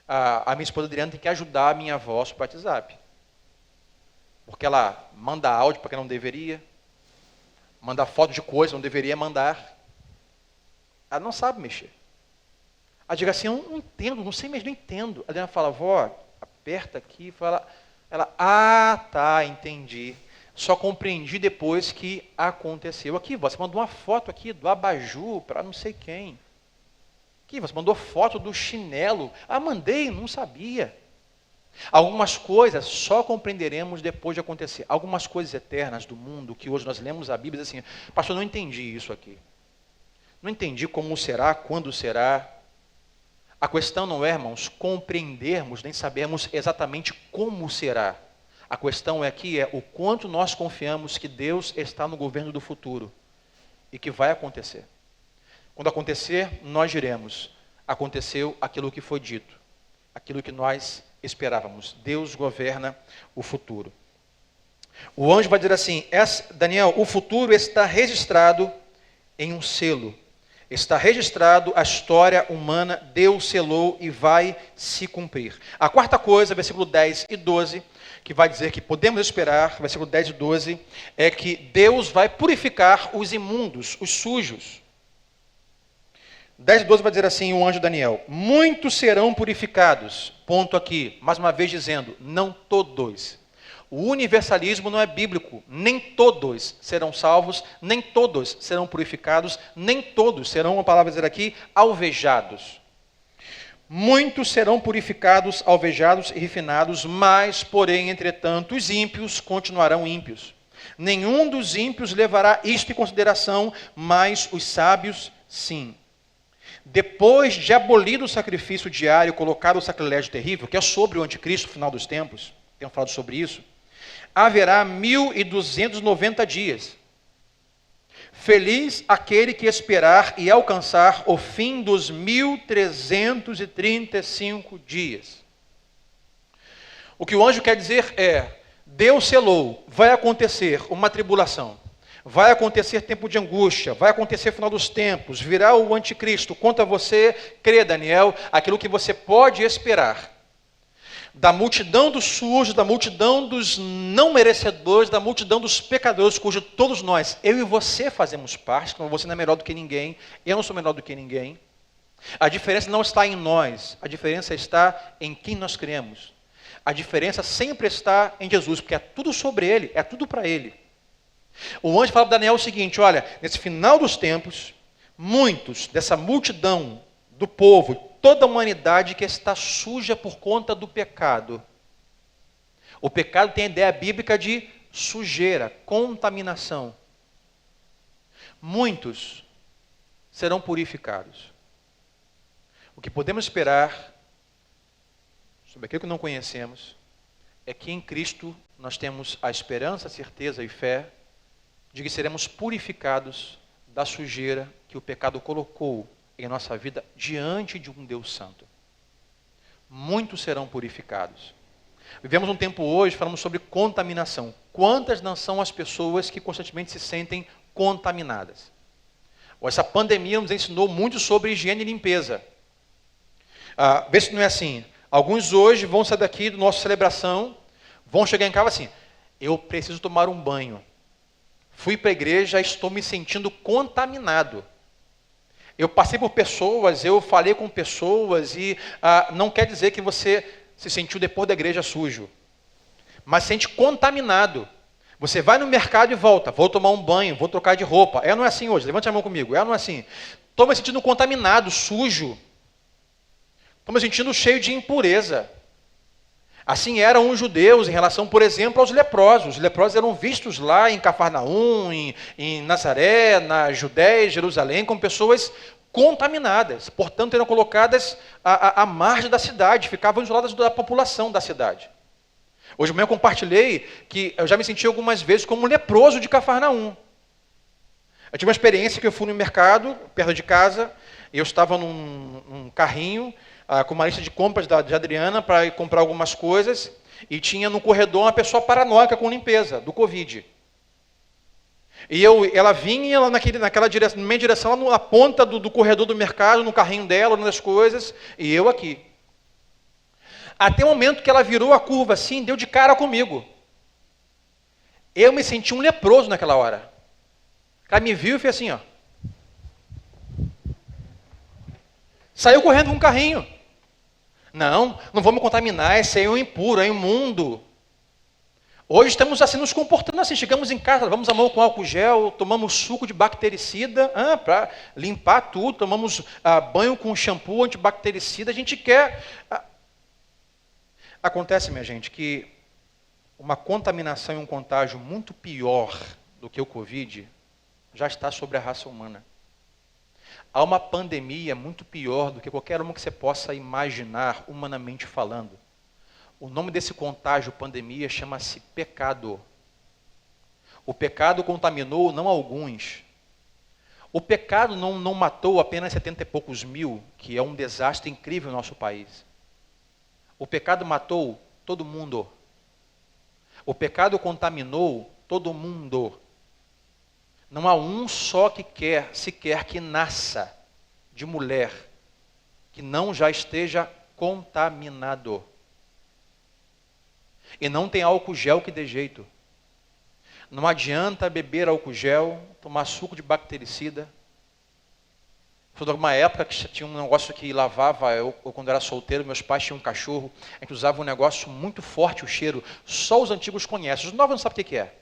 a minha esposa Adriana tem que ajudar a minha avó no WhatsApp. Porque ela manda áudio para quem não deveria, manda foto de coisa que não deveria mandar. Ela não sabe mexer. Ela diz assim, eu não entendo, não sei, mas não entendo. A Adriana fala, vó, aperta aqui, fala. Ela, tá, entendi. Só compreendi depois que aconteceu. Aqui, você mandou uma foto aqui do abajur para não sei quem. Aqui, você mandou foto do chinelo. Mandei, não sabia. Algumas coisas só compreenderemos depois de acontecer. Algumas coisas eternas do mundo, que hoje nós lemos a Bíblia, assim, pastor, não entendi isso aqui. Não entendi como será, quando será. A questão não é, irmãos, compreendermos, nem sabermos exatamente como será. A questão aqui é o quanto nós confiamos que Deus está no governo do futuro e que vai acontecer. Quando acontecer, nós diremos, aconteceu aquilo que foi dito, aquilo que nós esperávamos. Deus governa o futuro. O anjo vai dizer assim, Daniel, o futuro está registrado em um selo. Está registrado a história humana, Deus selou e vai se cumprir. A quarta coisa, versículo 10 e 12, que vai dizer que podemos esperar, versículo 10 e 12, é que Deus vai purificar os imundos, os sujos. 10 e 12 vai dizer assim, o anjo Daniel, muitos serão purificados, ponto aqui, mais uma vez dizendo, não todos. O universalismo não é bíblico, nem todos serão salvos, nem todos serão purificados, nem todos serão, a palavra dizer aqui, alvejados. Muitos serão purificados, alvejados e refinados, mas, porém, entretanto, os ímpios continuarão ímpios. Nenhum dos ímpios levará isto em consideração, mas os sábios, sim. Depois de abolido o sacrifício diário, colocado o sacrilégio terrível, que é sobre o anticristo, final dos tempos, tenho falado sobre isso, haverá 1.290 dias. Feliz aquele que esperar e alcançar o fim dos 1.335 dias. O que o anjo quer dizer é, Deus selou, vai acontecer uma tribulação, vai acontecer tempo de angústia, vai acontecer final dos tempos, virá o anticristo. Quanto a você, crê, Daniel, aquilo que você pode esperar. Da multidão dos sujos, da multidão dos não merecedores, da multidão dos pecadores, cujo todos nós, eu e você fazemos parte, como você não é melhor do que ninguém, eu não sou melhor do que ninguém. A diferença não está em nós, a diferença está em quem nós cremos. A diferença sempre está em Jesus, porque é tudo sobre Ele, é tudo para Ele. O anjo fala para Daniel o seguinte, olha, nesse final dos tempos, muitos dessa multidão do povo, toda a humanidade que está suja por conta do pecado. O pecado tem a ideia bíblica de sujeira, contaminação. Muitos serão purificados. O que podemos esperar sobre aquilo que não conhecemos é que em Cristo nós temos a esperança, a certeza e fé de que seremos purificados da sujeira que o pecado colocou em nossa vida diante de um Deus santo. Muitos serão purificados. Vivemos um tempo hoje, falamos sobre contaminação. Quantas não são as pessoas que constantemente se sentem contaminadas? Essa pandemia nos ensinou muito sobre higiene e limpeza. Vê se não é assim. Alguns hoje vão sair daqui da nossa celebração, vão chegar em casa assim, eu preciso tomar um banho. Fui para a igreja, estou me sentindo contaminado. Eu passei por pessoas, eu falei com pessoas e não quer dizer que você se sentiu depois da igreja sujo, mas se sente contaminado. Você vai no mercado e volta, vou tomar um banho, vou trocar de roupa. Não é assim hoje, levante a mão comigo, não é assim. Estou me sentindo contaminado, sujo. Estou me sentindo cheio de impureza. Assim eram os judeus em relação, por exemplo, aos leprosos. Os leprosos eram vistos lá em Cafarnaum, em Nazaré, na Judéia, Jerusalém, como pessoas contaminadas. Portanto, eram colocadas à margem da cidade, ficavam isoladas da população da cidade. Hoje de manhã eu compartilhei que eu já me senti algumas vezes como um leproso de Cafarnaum. Eu tive uma experiência que eu fui no mercado, perto de casa, e eu estava num carrinho, com uma lista de compras de Adriana para ir comprar algumas coisas, e tinha no corredor uma pessoa paranoica com limpeza, do Covid. E ela vinha naquela direção, na minha direção, na ponta do corredor do mercado, no carrinho dela, olhando as coisas, e eu aqui. Até o momento que ela virou a curva assim, deu de cara comigo. Eu me senti um leproso naquela hora. Ela me viu e fez assim, ó. Saiu correndo com um carrinho. Não vou me contaminar, esse aí é um impuro, é imundo. Hoje estamos assim nos comportando assim, chegamos em casa, lavamos a mão com álcool gel, tomamos suco de bactericida para limpar tudo, tomamos banho com shampoo antibactericida, a gente quer... Acontece, minha gente, que uma contaminação e um contágio muito pior do que o Covid já está sobre a raça humana. Há uma pandemia muito pior do que qualquer uma que você possa imaginar, humanamente falando. O nome desse contágio, pandemia, chama-se pecado. O pecado contaminou não alguns. O pecado não matou apenas 70 e poucos mil, que é um desastre incrível no nosso país. O pecado matou todo mundo. O pecado contaminou todo mundo. Não há um só que quer, sequer que nasça de mulher, que não já esteja contaminado. E não tem álcool gel que dê jeito. Não adianta beber álcool gel, tomar suco de bactericida. Foi de alguma época que tinha um negócio que lavava, eu quando era solteiro, meus pais tinham um cachorro, a gente usava um negócio muito forte, o cheiro, só os antigos conhecem, os novos não sabem o que é.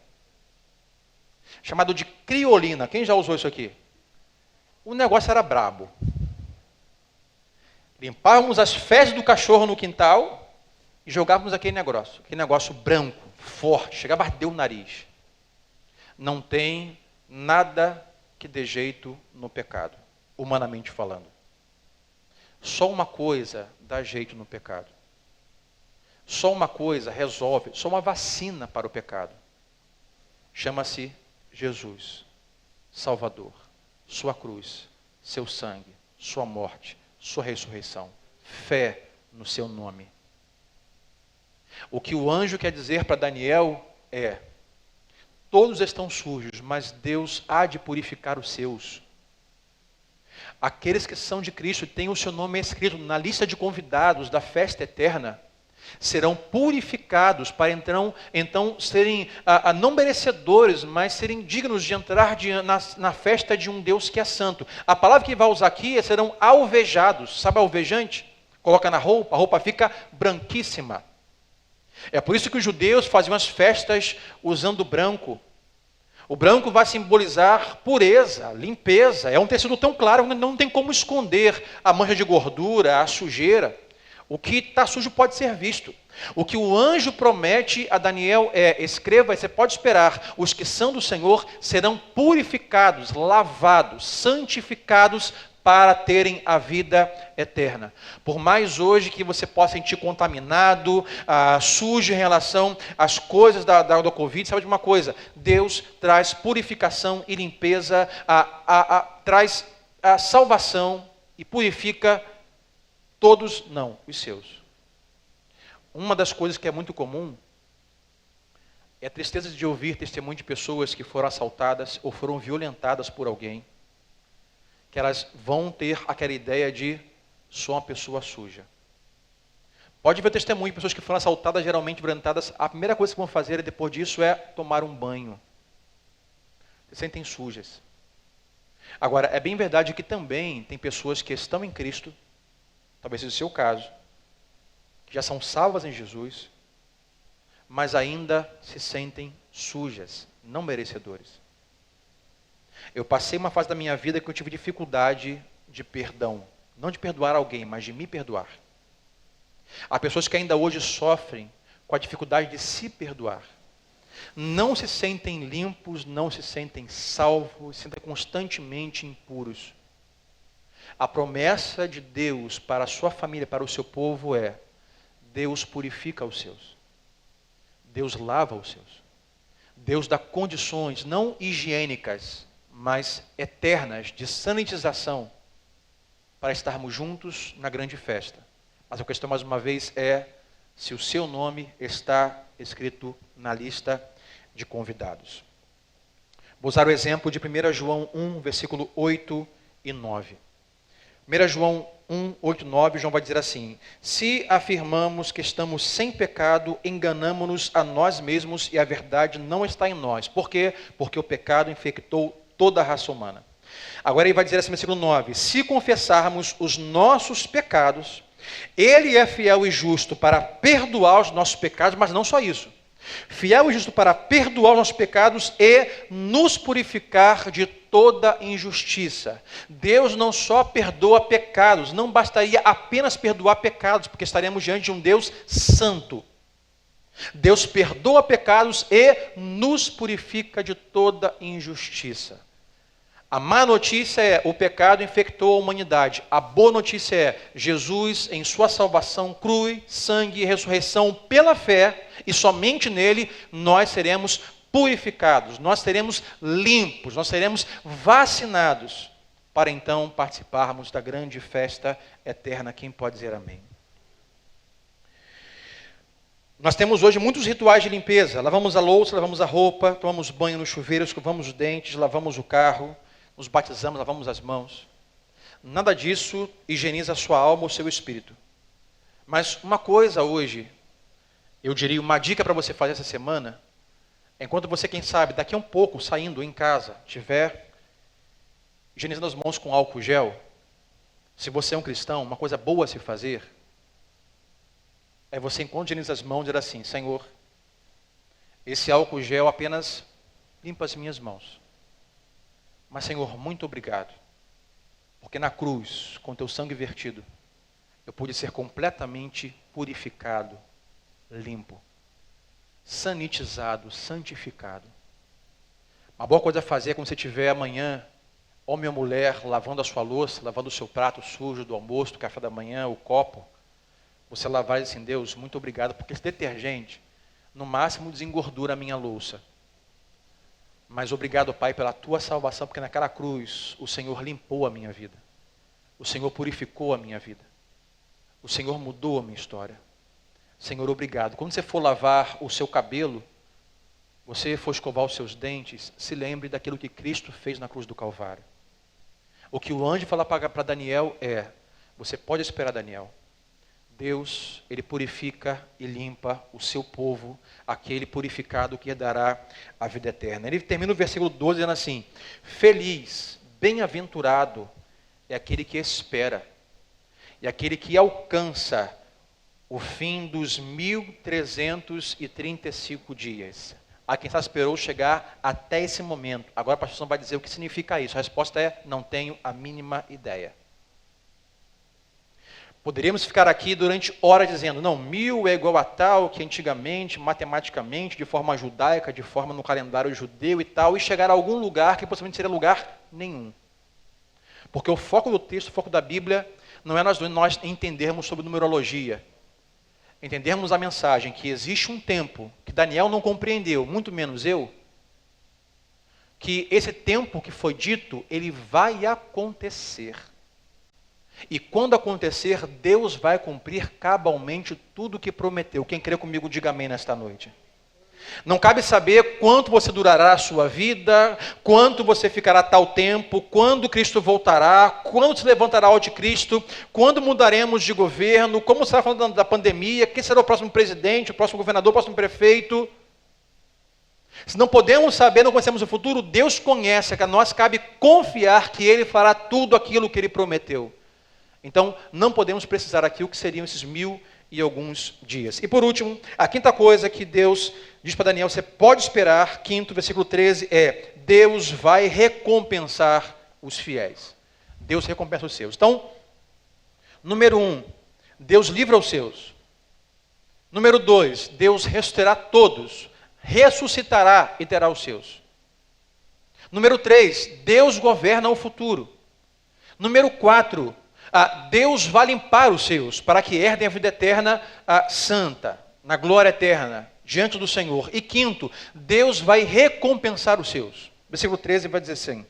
Chamado de criolina. Quem já usou isso aqui? O negócio era brabo. Limpávamos as fezes do cachorro no quintal e jogávamos aquele negócio branco, forte, chegava a arder o nariz. Não tem nada que dê jeito no pecado, humanamente falando. Só uma coisa dá jeito no pecado. Só uma coisa resolve, só uma vacina para o pecado. Chama-se Jesus, Salvador, sua cruz, seu sangue, sua morte, sua ressurreição. Fé no seu nome. O que o anjo quer dizer para Daniel é: todos estão sujos, mas Deus há de purificar os seus. Aqueles que são de Cristo e têm o seu nome escrito na lista de convidados da festa eterna, serão purificados para então serem não merecedores, mas serem dignos de entrar na festa de um Deus que é santo. A palavra que vai usar aqui é serão alvejados. Sabe alvejante? Coloca na roupa, a roupa fica branquíssima. É por isso que os judeus faziam as festas usando branco. O branco vai simbolizar pureza, limpeza. É um tecido tão claro que não tem como esconder a mancha de gordura, a sujeira. O que está sujo pode ser visto. O que o anjo promete a Daniel é: escreva, você pode esperar, os que são do Senhor serão purificados, lavados, santificados para terem a vida eterna. Por mais hoje que você possa sentir contaminado, sujo em relação às coisas da Covid, sabe de uma coisa? Deus traz purificação e limpeza, traz a salvação e purifica todos, não, os seus. Uma das coisas que é muito comum é a tristeza de ouvir testemunho de pessoas que foram assaltadas ou foram violentadas por alguém, que elas vão ter aquela ideia de: sou uma pessoa suja. Pode ver testemunho de pessoas que foram assaltadas, geralmente violentadas, a primeira coisa que vão fazer depois disso é tomar um banho. Se sentem sujas. Agora, é bem verdade que também tem pessoas que estão em Cristo, talvez seja o seu caso, que já são salvas em Jesus, mas ainda se sentem sujas, não merecedores. Eu passei uma fase da minha vida que eu tive dificuldade de perdão. Não de perdoar alguém, mas de me perdoar. Há pessoas que ainda hoje sofrem com a dificuldade de se perdoar. Não se sentem limpos, não se sentem salvos, se sentem constantemente impuros. A promessa de Deus para a sua família, para o seu povo é: Deus purifica os seus. Deus lava os seus. Deus dá condições, não higiênicas, mas eternas, de sanitização, para estarmos juntos na grande festa. Mas a questão, mais uma vez, é se o seu nome está escrito na lista de convidados. Vou usar o exemplo de 1 João 1, versículo 8 e 9. 1 João 1, 8 e 9, João vai dizer assim: se afirmamos que estamos sem pecado, enganamo-nos a nós mesmos e a verdade não está em nós. Por quê? Porque o pecado infectou toda a raça humana. Agora ele vai dizer assim, versículo 9: se confessarmos os nossos pecados, Ele é fiel e justo para perdoar os nossos pecados, mas não só isso. Fiel e justo para perdoar os nossos pecados e nos purificar de toda injustiça. Deus não só perdoa pecados, não bastaria apenas perdoar pecados, porque estaremos diante de um Deus santo. Deus perdoa pecados e nos purifica de toda injustiça. A má notícia é: o pecado infectou a humanidade. A boa notícia é: Jesus, em sua salvação, cruz, sangue e ressurreição, pela fé, e somente nele, nós seremos purificados, nós seremos limpos, nós seremos vacinados, para então participarmos da grande festa eterna. Quem pode dizer amém? Nós temos hoje muitos rituais de limpeza. Lavamos a louça, lavamos a roupa, tomamos banho no chuveiro, escovamos os dentes, lavamos o carro, nos batizamos, lavamos as mãos. Nada disso higieniza a sua alma ou o seu espírito. Mas uma coisa hoje, eu diria, uma dica para você fazer essa semana, é enquanto você, quem sabe, daqui a um pouco, saindo em casa, estiver higienizando as mãos com álcool gel, se você é um cristão, uma coisa boa a se fazer, é você, enquanto higieniza as mãos, dizer assim: Senhor, esse álcool gel apenas limpa as minhas mãos. Mas, Senhor, muito obrigado, porque na cruz, com teu sangue vertido, eu pude ser completamente purificado, limpo, sanitizado, santificado. Uma boa coisa a fazer é quando você estiver amanhã, homem ou mulher, lavando a sua louça, lavando o seu prato sujo do almoço, do café da manhã, o copo, você lavar e dizer assim: Deus, muito obrigado, porque esse detergente, no máximo, desengordura a minha louça. Mas obrigado, Pai, pela tua salvação, porque naquela cruz o Senhor limpou a minha vida. O Senhor purificou a minha vida. O Senhor mudou a minha história. Senhor, obrigado. Quando você for lavar o seu cabelo, você for escovar os seus dentes, se lembre daquilo que Cristo fez na cruz do Calvário. O que o anjo fala para Daniel é: você pode esperar, Daniel. Deus, Ele purifica e limpa o seu povo, aquele purificado que herdará a vida eterna. Ele termina o versículo 12 dizendo assim: feliz, bem-aventurado é aquele que espera, e aquele que alcança o fim dos 1335 dias. Há quem só esperou chegar até esse momento. Agora a pastor vai dizer o que significa isso. A resposta é: não tenho a mínima ideia. Poderíamos ficar aqui durante horas dizendo: não, 1000 é igual a tal, que antigamente, matematicamente, de forma judaica, de forma no calendário judeu e tal, e chegar a algum lugar que possivelmente seria lugar nenhum. Porque o foco do texto, o foco da Bíblia, não é nós entendermos sobre numerologia, entendermos a mensagem que existe um tempo que Daniel não compreendeu, muito menos eu, que esse tempo que foi dito, ele vai acontecer. E quando acontecer, Deus vai cumprir cabalmente tudo o que prometeu. Quem crê comigo, diga amém nesta noite. Não cabe saber quanto você durará a sua vida, quanto você ficará tal tempo, quando Cristo voltará, quando se levantará o anticristo, quando mudaremos de governo, como será falando da pandemia, quem será o próximo presidente, o próximo governador, o próximo prefeito. Se não podemos saber, não conhecemos o futuro, Deus conhece, que a nós cabe confiar que Ele fará tudo aquilo que Ele prometeu. Então, não podemos precisar aqui o que seriam esses 1000 e alguns dias. E por último, a quinta coisa que Deus diz para Daniel: você pode esperar, quinto, versículo 13, é: Deus vai recompensar os fiéis. Deus recompensa os seus. Então, número 1, Deus livra os seus. Número 2, Deus ressuscitará todos, ressuscitará e terá os seus. Número 3, Deus governa o futuro. Número 4, Deus vai limpar os seus, para que herdem a vida eterna santa, na glória eterna, diante do Senhor. E quinto, Deus vai recompensar os seus. Versículo 13 vai dizer assim: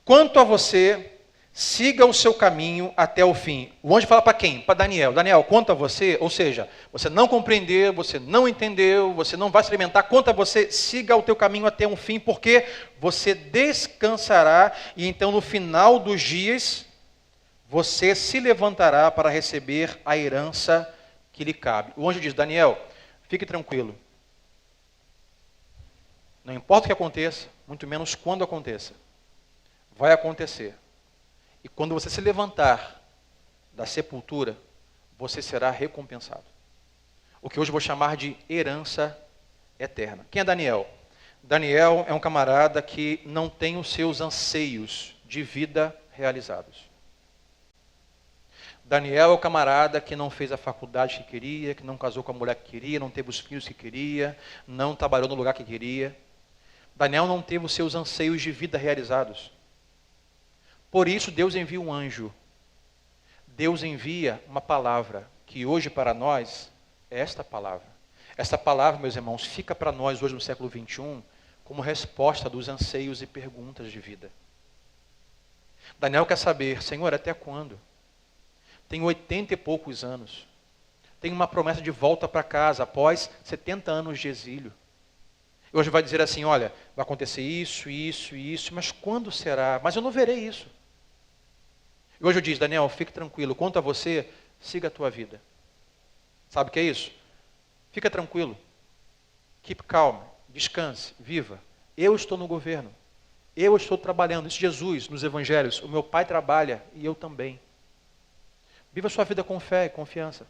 quanto a você, siga o seu caminho até o fim. O anjo fala para quem? Para Daniel. Daniel, quanto a você, ou seja, você não compreendeu, você não entendeu, você não vai se alimentar, quanto a você, siga o teu caminho até um fim, porque você descansará e então no final dos dias, você se levantará para receber a herança que lhe cabe. O anjo diz: Daniel, fique tranquilo. Não importa o que aconteça, muito menos quando aconteça. Vai acontecer. E quando você se levantar da sepultura, você será recompensado. O que hoje eu vou chamar de herança eterna. Quem é Daniel? Daniel é um camarada que não tem os seus anseios de vida realizados. Daniel é o camarada que não fez a faculdade que queria, que não casou com a mulher que queria, não teve os filhos que queria, não trabalhou no lugar que queria. Daniel não teve os seus anseios de vida realizados. Por isso Deus envia um anjo. Deus envia uma palavra, que hoje para nós é esta palavra. Esta palavra, meus irmãos, fica para nós hoje no século 21 como resposta dos anseios e perguntas de vida. Daniel quer saber: Senhor, até quando? Tenho 80 e poucos anos. tem uma promessa de volta para casa após 70 anos de exílio. E hoje vai dizer assim, olha, vai acontecer isso, isso e isso, mas quando será? Mas eu não verei isso. E hoje eu digo, Daniel, fique tranquilo, quanto a você, siga a tua vida. Sabe o que é isso? Fica tranquilo. Keep calm, descanse, viva. Eu estou no governo. Eu estou trabalhando. Isso Jesus, nos evangelhos. O meu pai trabalha e eu também. Viva a sua vida com fé e confiança.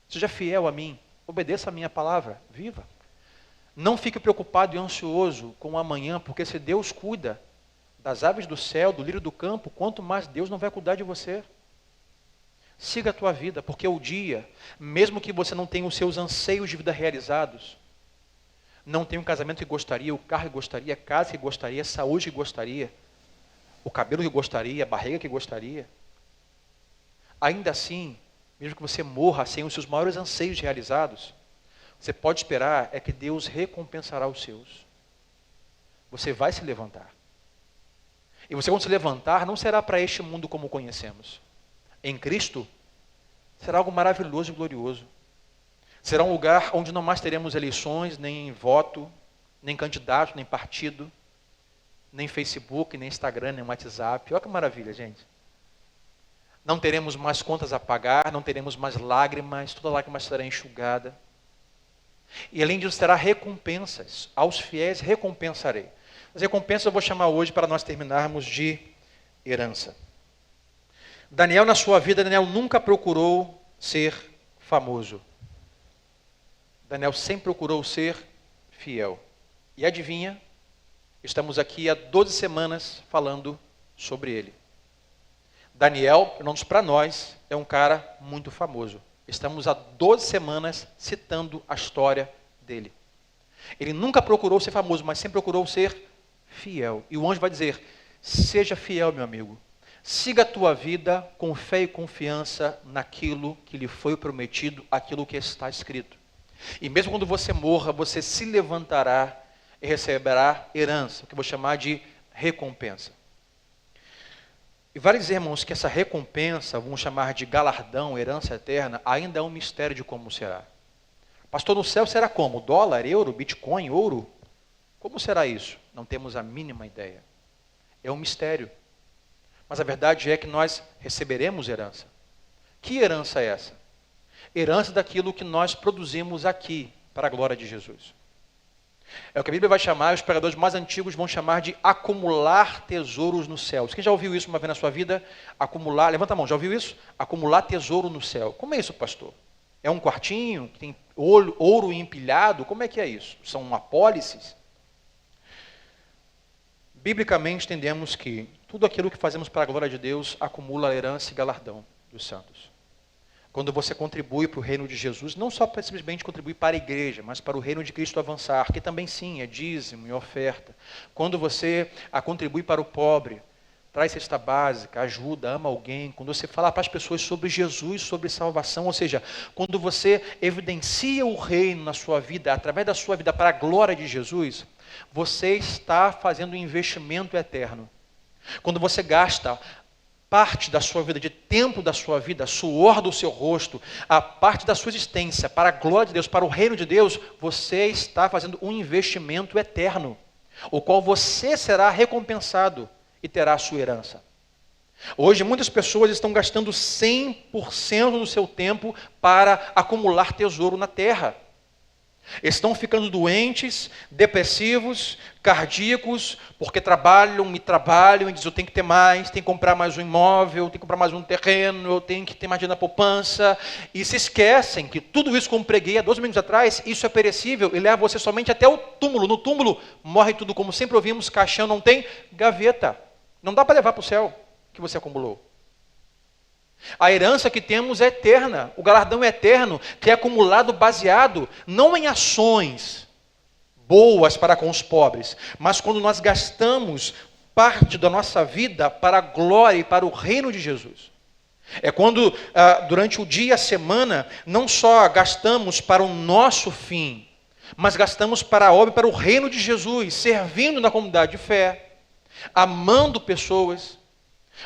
Seja fiel a mim. Obedeça a minha palavra. Viva. Não fique preocupado e ansioso com o amanhã, porque se Deus cuida das aves do céu, do lírio do campo, quanto mais Deus não vai cuidar de você. Siga a tua vida, porque o dia, mesmo que você não tenha os seus anseios de vida realizados, não tenha o casamento que gostaria, o carro que gostaria, a casa que gostaria, a saúde que gostaria, o cabelo que gostaria, a barriga que gostaria, ainda assim, mesmo que você morra sem os seus maiores anseios realizados, você pode esperar é que Deus recompensará os seus. Você vai se levantar. E você, quando se levantar, não será para este mundo como o conhecemos. Em Cristo, será algo maravilhoso e glorioso. Será um lugar onde não mais teremos eleições, nem voto, nem candidato, nem partido, nem Facebook, nem Instagram, nem WhatsApp. Olha que maravilha, gente. Não teremos mais contas a pagar, não teremos mais lágrimas, toda lágrima será enxugada. E além disso, terá recompensas. Aos fiéis recompensarei. As recompensas eu vou chamar hoje para nós terminarmos de herança. Daniel, na sua vida, Daniel nunca procurou ser famoso. Daniel sempre procurou ser fiel. E adivinha, estamos aqui há 12 semanas falando sobre ele. Daniel, pelo menos para nós, é um cara muito famoso. Estamos há 12 semanas citando a história dele. Ele nunca procurou ser famoso, mas sempre procurou ser fiel. E o anjo vai dizer, seja fiel, meu amigo. Siga a tua vida com fé e confiança naquilo que lhe foi prometido, aquilo que está escrito. E mesmo quando você morra, você se levantará e receberá herança, que eu vou chamar de recompensa. E vale dizer, irmãos, que essa recompensa, vamos chamar de galardão, herança eterna, ainda é um mistério de como será. Pastor, no céu será como? Dólar, euro, bitcoin, ouro? Como será isso? Não temos a mínima ideia. É um mistério. Mas a verdade é que nós receberemos herança. Que herança é essa? Herança daquilo que nós produzimos aqui, para a glória de Jesus. É o que a Bíblia vai chamar, os pregadores mais antigos vão chamar de acumular tesouros nos céus. Quem já ouviu isso uma vez na sua vida? Acumular, levanta a mão, já ouviu isso? Acumular tesouro no céu. Como é isso, pastor? É um quartinho que tem ouro empilhado? Como é que é isso? São apólices? Biblicamente entendemos que tudo aquilo que fazemos para a glória de Deus acumula herança e galardão dos santos. Quando você contribui para o reino de Jesus, não só para simplesmente contribuir para a igreja, mas para o reino de Cristo avançar, que também sim é dízimo e oferta. Quando você contribui para o pobre, traz cesta básica, ajuda, ama alguém. Quando você fala para as pessoas sobre Jesus, sobre salvação, ou seja, quando você evidencia o reino na sua vida, através da sua vida para a glória de Jesus, você está fazendo um investimento eterno. Quando você gasta parte da sua vida, de tempo da sua vida, suor do seu rosto, a parte da sua existência, para a glória de Deus, para o reino de Deus, você está fazendo um investimento eterno, o qual você será recompensado e terá a sua herança. Hoje, muitas pessoas estão gastando 100% do seu tempo para acumular tesouro na terra. Estão ficando doentes, depressivos, cardíacos, porque trabalham e dizem, eu tenho que ter mais, tenho que comprar mais um imóvel, tenho que comprar mais um terreno, eu tenho que ter mais dinheiro na poupança, e se esquecem que tudo isso, como preguei há 12 minutos atrás, isso é perecível e leva você somente até o túmulo. No túmulo morre tudo, como sempre ouvimos, caixão não tem gaveta. Não dá para levar para o céu que você acumulou. A herança que temos é eterna, o galardão é eterno, que é acumulado baseado não em ações boas para com os pobres, mas quando nós gastamos parte da nossa vida para a glória e para o reino de Jesus. É quando durante o dia e a semana não só gastamos para o nosso fim, mas gastamos para a obra e para o reino de Jesus, servindo na comunidade de fé, amando pessoas,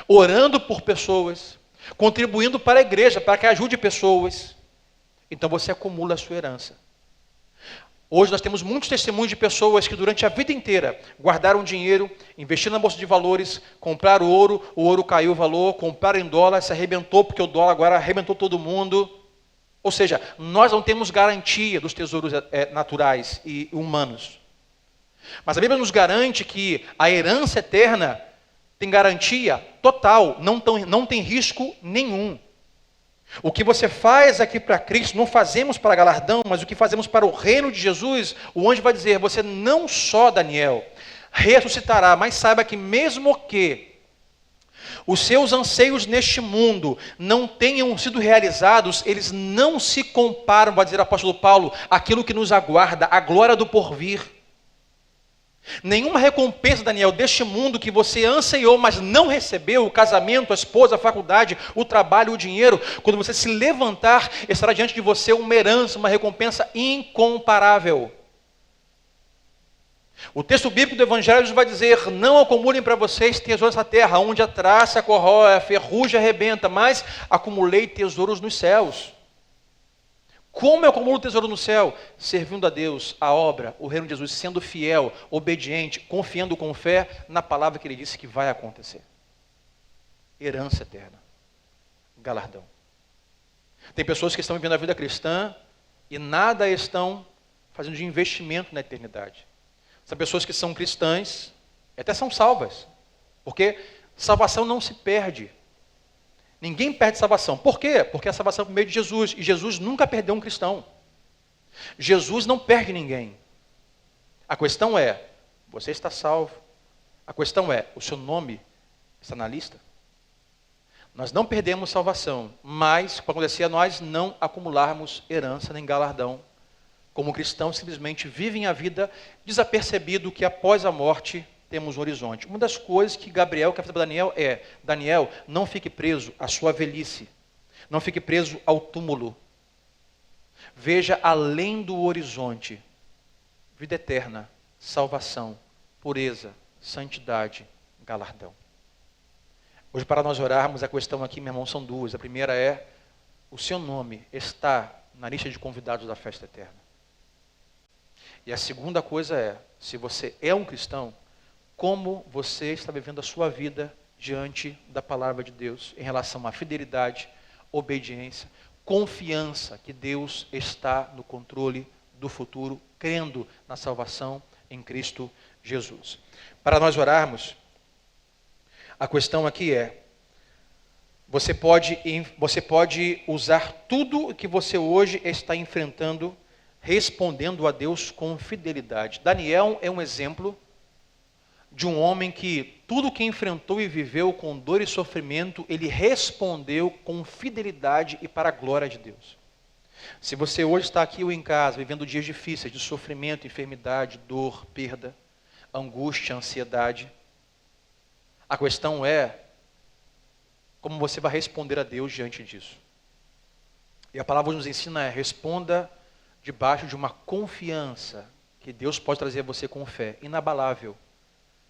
orando por pessoas, contribuindo para a igreja, para que ajude pessoas. então você acumula a sua herança. Hoje nós temos muitos testemunhos de pessoas que durante a vida inteira guardaram dinheiro, investiram na bolsa de valores, compraram ouro, o ouro caiu o valor, compraram em dólar, se arrebentou porque o dólar agora arrebentou todo mundo. Ou seja, nós não temos garantia dos tesouros naturais e humanos. Mas a Bíblia nos garante que a herança eterna tem garantia total, não tem risco nenhum. O que você faz aqui para Cristo, não fazemos para galardão, mas o que fazemos para o reino de Jesus, o anjo vai dizer, você não só, Daniel, ressuscitará, mas saiba que mesmo que os seus anseios neste mundo não tenham sido realizados, eles não se comparam, vai dizer o apóstolo Paulo, àquilo que nos aguarda, a glória do porvir. Nenhuma recompensa, Daniel, deste mundo que você anseiou, mas não recebeu, o casamento, a esposa, a faculdade, o trabalho, o dinheiro, quando você se levantar, estará diante de você uma herança, uma recompensa incomparável. O texto bíblico do Evangelho vai dizer, não acumulem para vocês tesouros nessa terra, onde a traça corrói, a ferrugem arrebenta, mas acumulei tesouros nos céus. Como eu acumulo tesouro no céu? Servindo a Deus, a obra, o reino de Jesus, sendo fiel, obediente, confiando com fé na palavra que Ele disse que vai acontecer. Herança eterna. Galardão. Tem pessoas que estão vivendo a vida cristã e nada estão fazendo de investimento na eternidade. São pessoas que são cristãs e até são salvas. Porque salvação não se perde. Ninguém perde salvação. Por quê? Porque a salvação é por meio de Jesus. E Jesus nunca perdeu um cristão. Jesus não perde ninguém. A questão é, você está salvo. A questão é, o seu nome está na lista? Nós não perdemos salvação, mas pode acontecer a nós não acumularmos herança nem galardão. Como cristãos simplesmente vivem a vida desapercebido que após a morte temos um horizonte. Uma das coisas que Gabriel quer fazer para Daniel é, Daniel, não fique preso à sua velhice. Não fique preso ao túmulo. Veja além do horizonte. Vida eterna, salvação, pureza, santidade, galardão. Hoje para nós orarmos, a questão aqui, meu irmão, são duas. A primeira é, o seu nome está na lista de convidados da festa eterna. E a segunda coisa é, se você é um cristão, como você está vivendo a sua vida diante da palavra de Deus, em relação à fidelidade, obediência, confiança que Deus está no controle do futuro, crendo na salvação em Cristo Jesus. Para nós orarmos, a questão aqui é, você pode usar tudo o que você hoje está enfrentando, respondendo a Deus com fidelidade. Daniel é um exemplo de um homem que tudo que enfrentou e viveu com dor e sofrimento, ele respondeu com fidelidade e para a glória de Deus. Se você hoje está aqui ou em casa, vivendo dias difíceis de sofrimento, enfermidade, dor, perda, angústia, ansiedade, a questão é como você vai responder a Deus diante disso. E a palavra nos ensina é, responda debaixo de uma confiança que Deus pode trazer a você com fé, inabalável,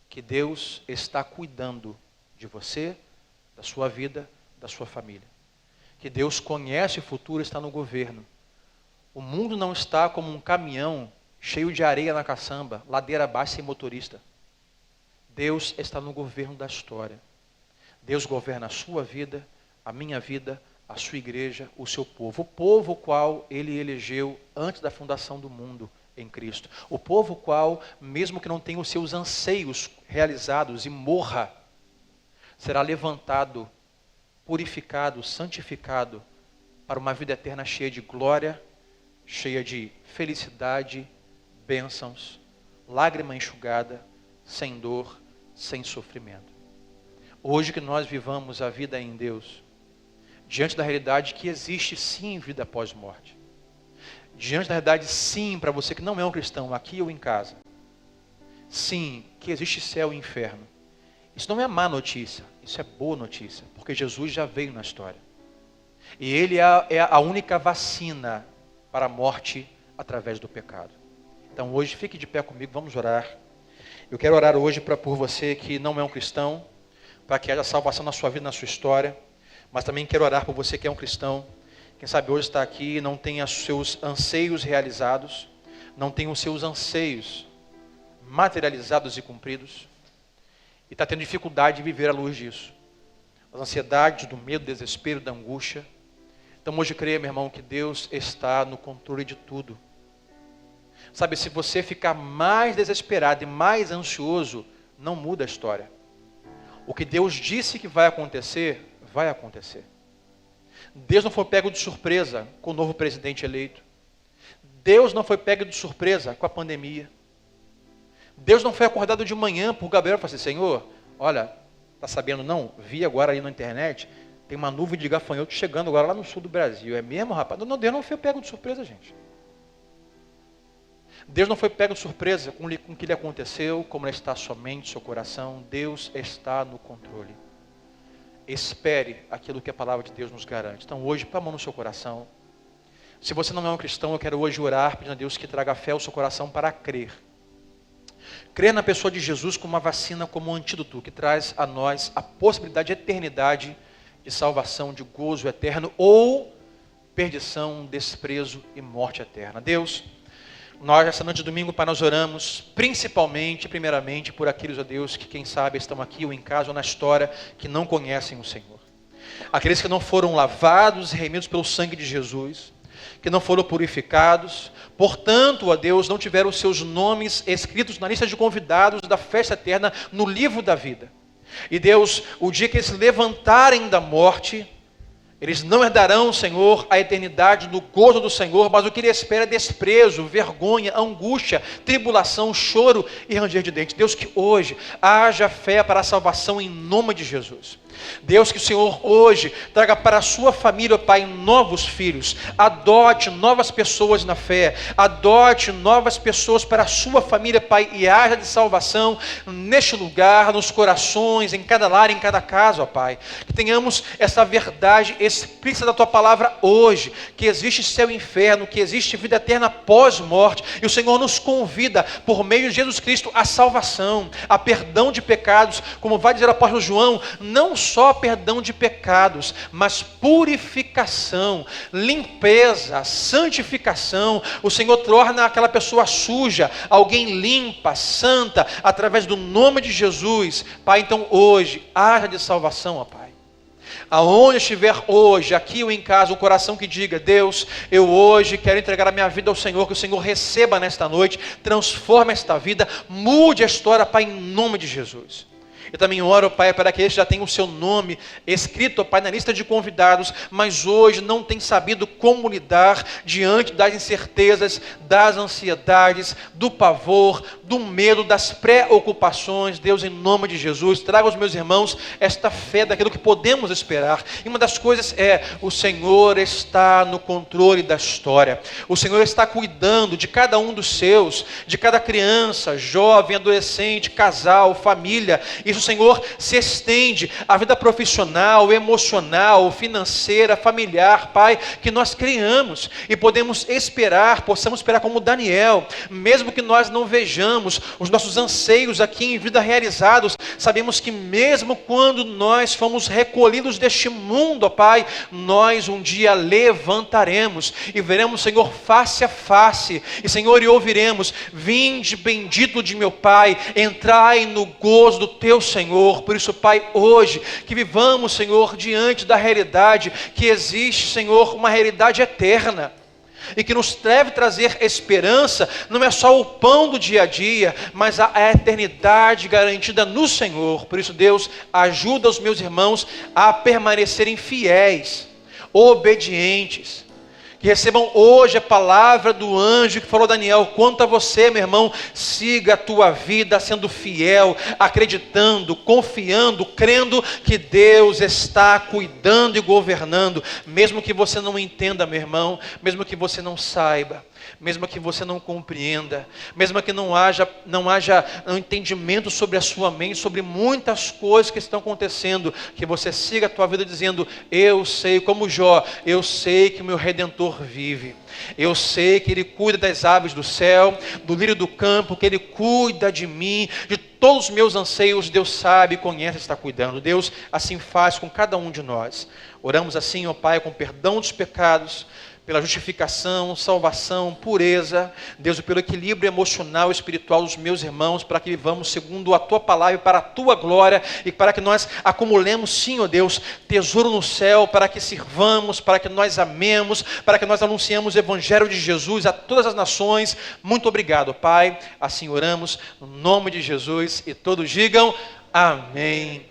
que Deus está cuidando de você, da sua vida, da sua família. Que Deus conhece o futuro e está no governo. O mundo não está como um caminhão cheio de areia na caçamba, ladeira abaixo sem motorista. Deus está no governo da história. Deus governa a sua vida, a minha vida, a sua igreja, o seu povo. O povo qual Ele elegeu antes da fundação do mundo em Cristo. O povo qual, mesmo que não tenha os seus anseios realizados e morra, será levantado, purificado, santificado para uma vida eterna cheia de glória, cheia de felicidade, bênçãos, lágrima enxugada, sem dor, sem sofrimento. Hoje que nós vivamos a vida em Deus, diante da realidade que existe sim vida após morte, diante da realidade sim, para você que não é um cristão, aqui ou em casa, sim, que existe céu e inferno. Isso não é má notícia, isso é boa notícia, porque Jesus já veio na história. E Ele é a única vacina para a morte através do pecado. Então hoje, fique de pé comigo, vamos orar. Eu quero orar hoje por você que não é um cristão, para que haja salvação na sua vida, na sua história. Mas também quero orar por você que é um cristão, Quem sabe hoje está aqui e não tem os seus anseios realizados, não tem os seus anseios materializados e cumpridos, e está tendo dificuldade de viver à luz disso. As ansiedades, do medo, do desespero, da angústia. Então hoje creia, meu irmão, que Deus está no controle de tudo. Sabe, se você ficar mais desesperado e mais ansioso, não muda a história. O que Deus disse que vai acontecer, vai acontecer. Deus não foi pego de surpresa com o novo presidente eleito. Deus não foi pego de surpresa com a pandemia. Deus não foi acordado de manhã por Gabriel e falou assim: Senhor, olha, está sabendo não? Vi agora aí na internet, tem uma nuvem de gafanhotos chegando agora lá no sul do Brasil. É mesmo, rapaz? Não, Deus não foi pego de surpresa, gente. Deus não foi pego de surpresa com o que lhe aconteceu, como ele está somente no seu coração. Deus está no controle. Espere aquilo que a palavra de Deus nos garante. Então hoje, põe a mão no seu coração. Se você não é um cristão, eu quero hoje orar, pedindo a Deus que traga fé ao seu coração para crer. Crer na pessoa de Jesus como uma vacina, como um antídoto, que traz a nós a possibilidade de eternidade, de salvação, de gozo eterno, ou perdição, desprezo e morte eterna. Deus, nós, essa noite de domingo, Pai, nós oramos primeiramente, por aqueles, ó Deus, que quem sabe estão aqui ou em casa ou na história, que não conhecem o Senhor. Aqueles que não foram lavados e remidos pelo sangue de Jesus, que não foram purificados, portanto, ó Deus, não tiveram os seus nomes escritos na lista de convidados da festa eterna no livro da vida. E Deus, o dia que eles se levantarem da morte, eles não herdarão, Senhor, a eternidade no gozo do Senhor, mas o que ele espera é desprezo, vergonha, angústia, tribulação, choro e ranger de dentes. Deus, que hoje haja fé para a salvação em nome de Jesus. Deus, que o Senhor hoje traga para a sua família, Pai, novos filhos. Adote novas pessoas na fé. Adote novas pessoas para a sua família, Pai, e haja de salvação neste lugar, nos corações, em cada lar, em cada casa, ó Pai. Que tenhamos essa verdade explícita da Tua palavra hoje, que existe céu e inferno, que existe vida eterna após morte, e o Senhor nos convida, por meio de Jesus Cristo, à salvação, a perdão de pecados, como vai dizer o apóstolo João, não só perdão de pecados, mas purificação, limpeza, santificação. O Senhor torna aquela pessoa suja, alguém limpa, santa, através do nome de Jesus. Pai, então hoje, haja de salvação, ó Pai. Aonde estiver hoje, aqui ou em casa, um coração que diga: Deus, eu hoje quero entregar a minha vida ao Senhor, que o Senhor receba nesta noite, transforme esta vida, mude a história, Pai, em nome de Jesus. Eu também oro, Pai, para que eles já tenham o seu nome escrito, Pai, na lista de convidados, mas hoje não tem sabido como lidar diante das incertezas, das ansiedades, do pavor, do medo, das preocupações. Deus, em nome de Jesus, traga aos meus irmãos esta fé daquilo que podemos esperar. E uma das coisas é: o Senhor está no controle da história. O Senhor está cuidando de cada um dos seus, de cada criança, jovem, adolescente, casal, família. Isso, Senhor, se estende à vida profissional, emocional, financeira, familiar, Pai, que nós criamos e possamos esperar como Daniel, mesmo que nós não vejamos os nossos anseios aqui em vida realizados, sabemos que mesmo quando nós fomos recolhidos deste mundo, ó Pai, nós um dia levantaremos e veremos, Senhor, face a face, e Senhor, e ouviremos: vinde bendito de meu Pai, entrai no gozo do teu Senhor. Por isso, Pai, hoje, que vivamos, Senhor, diante da realidade que existe, Senhor, uma realidade eterna, e que nos deve trazer esperança, não é só o pão do dia a dia, mas a eternidade garantida no Senhor. Por isso, Deus, ajuda os meus irmãos a permanecerem fiéis, obedientes, que recebam hoje a palavra do anjo que falou a Daniel: quanto a você, meu irmão, siga a tua vida sendo fiel, acreditando, confiando, crendo que Deus está cuidando e governando, mesmo que você não entenda, meu irmão, mesmo que você não saiba, mesmo que você não compreenda, mesmo que não haja um entendimento sobre a sua mente, sobre muitas coisas que estão acontecendo, que você siga a tua vida dizendo: eu sei, como Jó, eu sei que o meu Redentor vive. Eu sei que Ele cuida das aves do céu, do lírio do campo, que Ele cuida de mim, de todos os meus anseios, Deus sabe, conhece, está cuidando. Deus assim faz com cada um de nós. Oramos assim, ó Pai, com perdão dos pecados, pela justificação, salvação, pureza, Deus, pelo equilíbrio emocional e espiritual dos meus irmãos, para que vivamos segundo a Tua palavra e para a Tua glória, e para que nós acumulemos, sim, ó Deus, tesouro no céu, para que sirvamos, para que nós amemos, para que nós anunciemos o Evangelho de Jesus a todas as nações. Muito obrigado, Pai. Assim oramos, no nome de Jesus, e todos digam amém.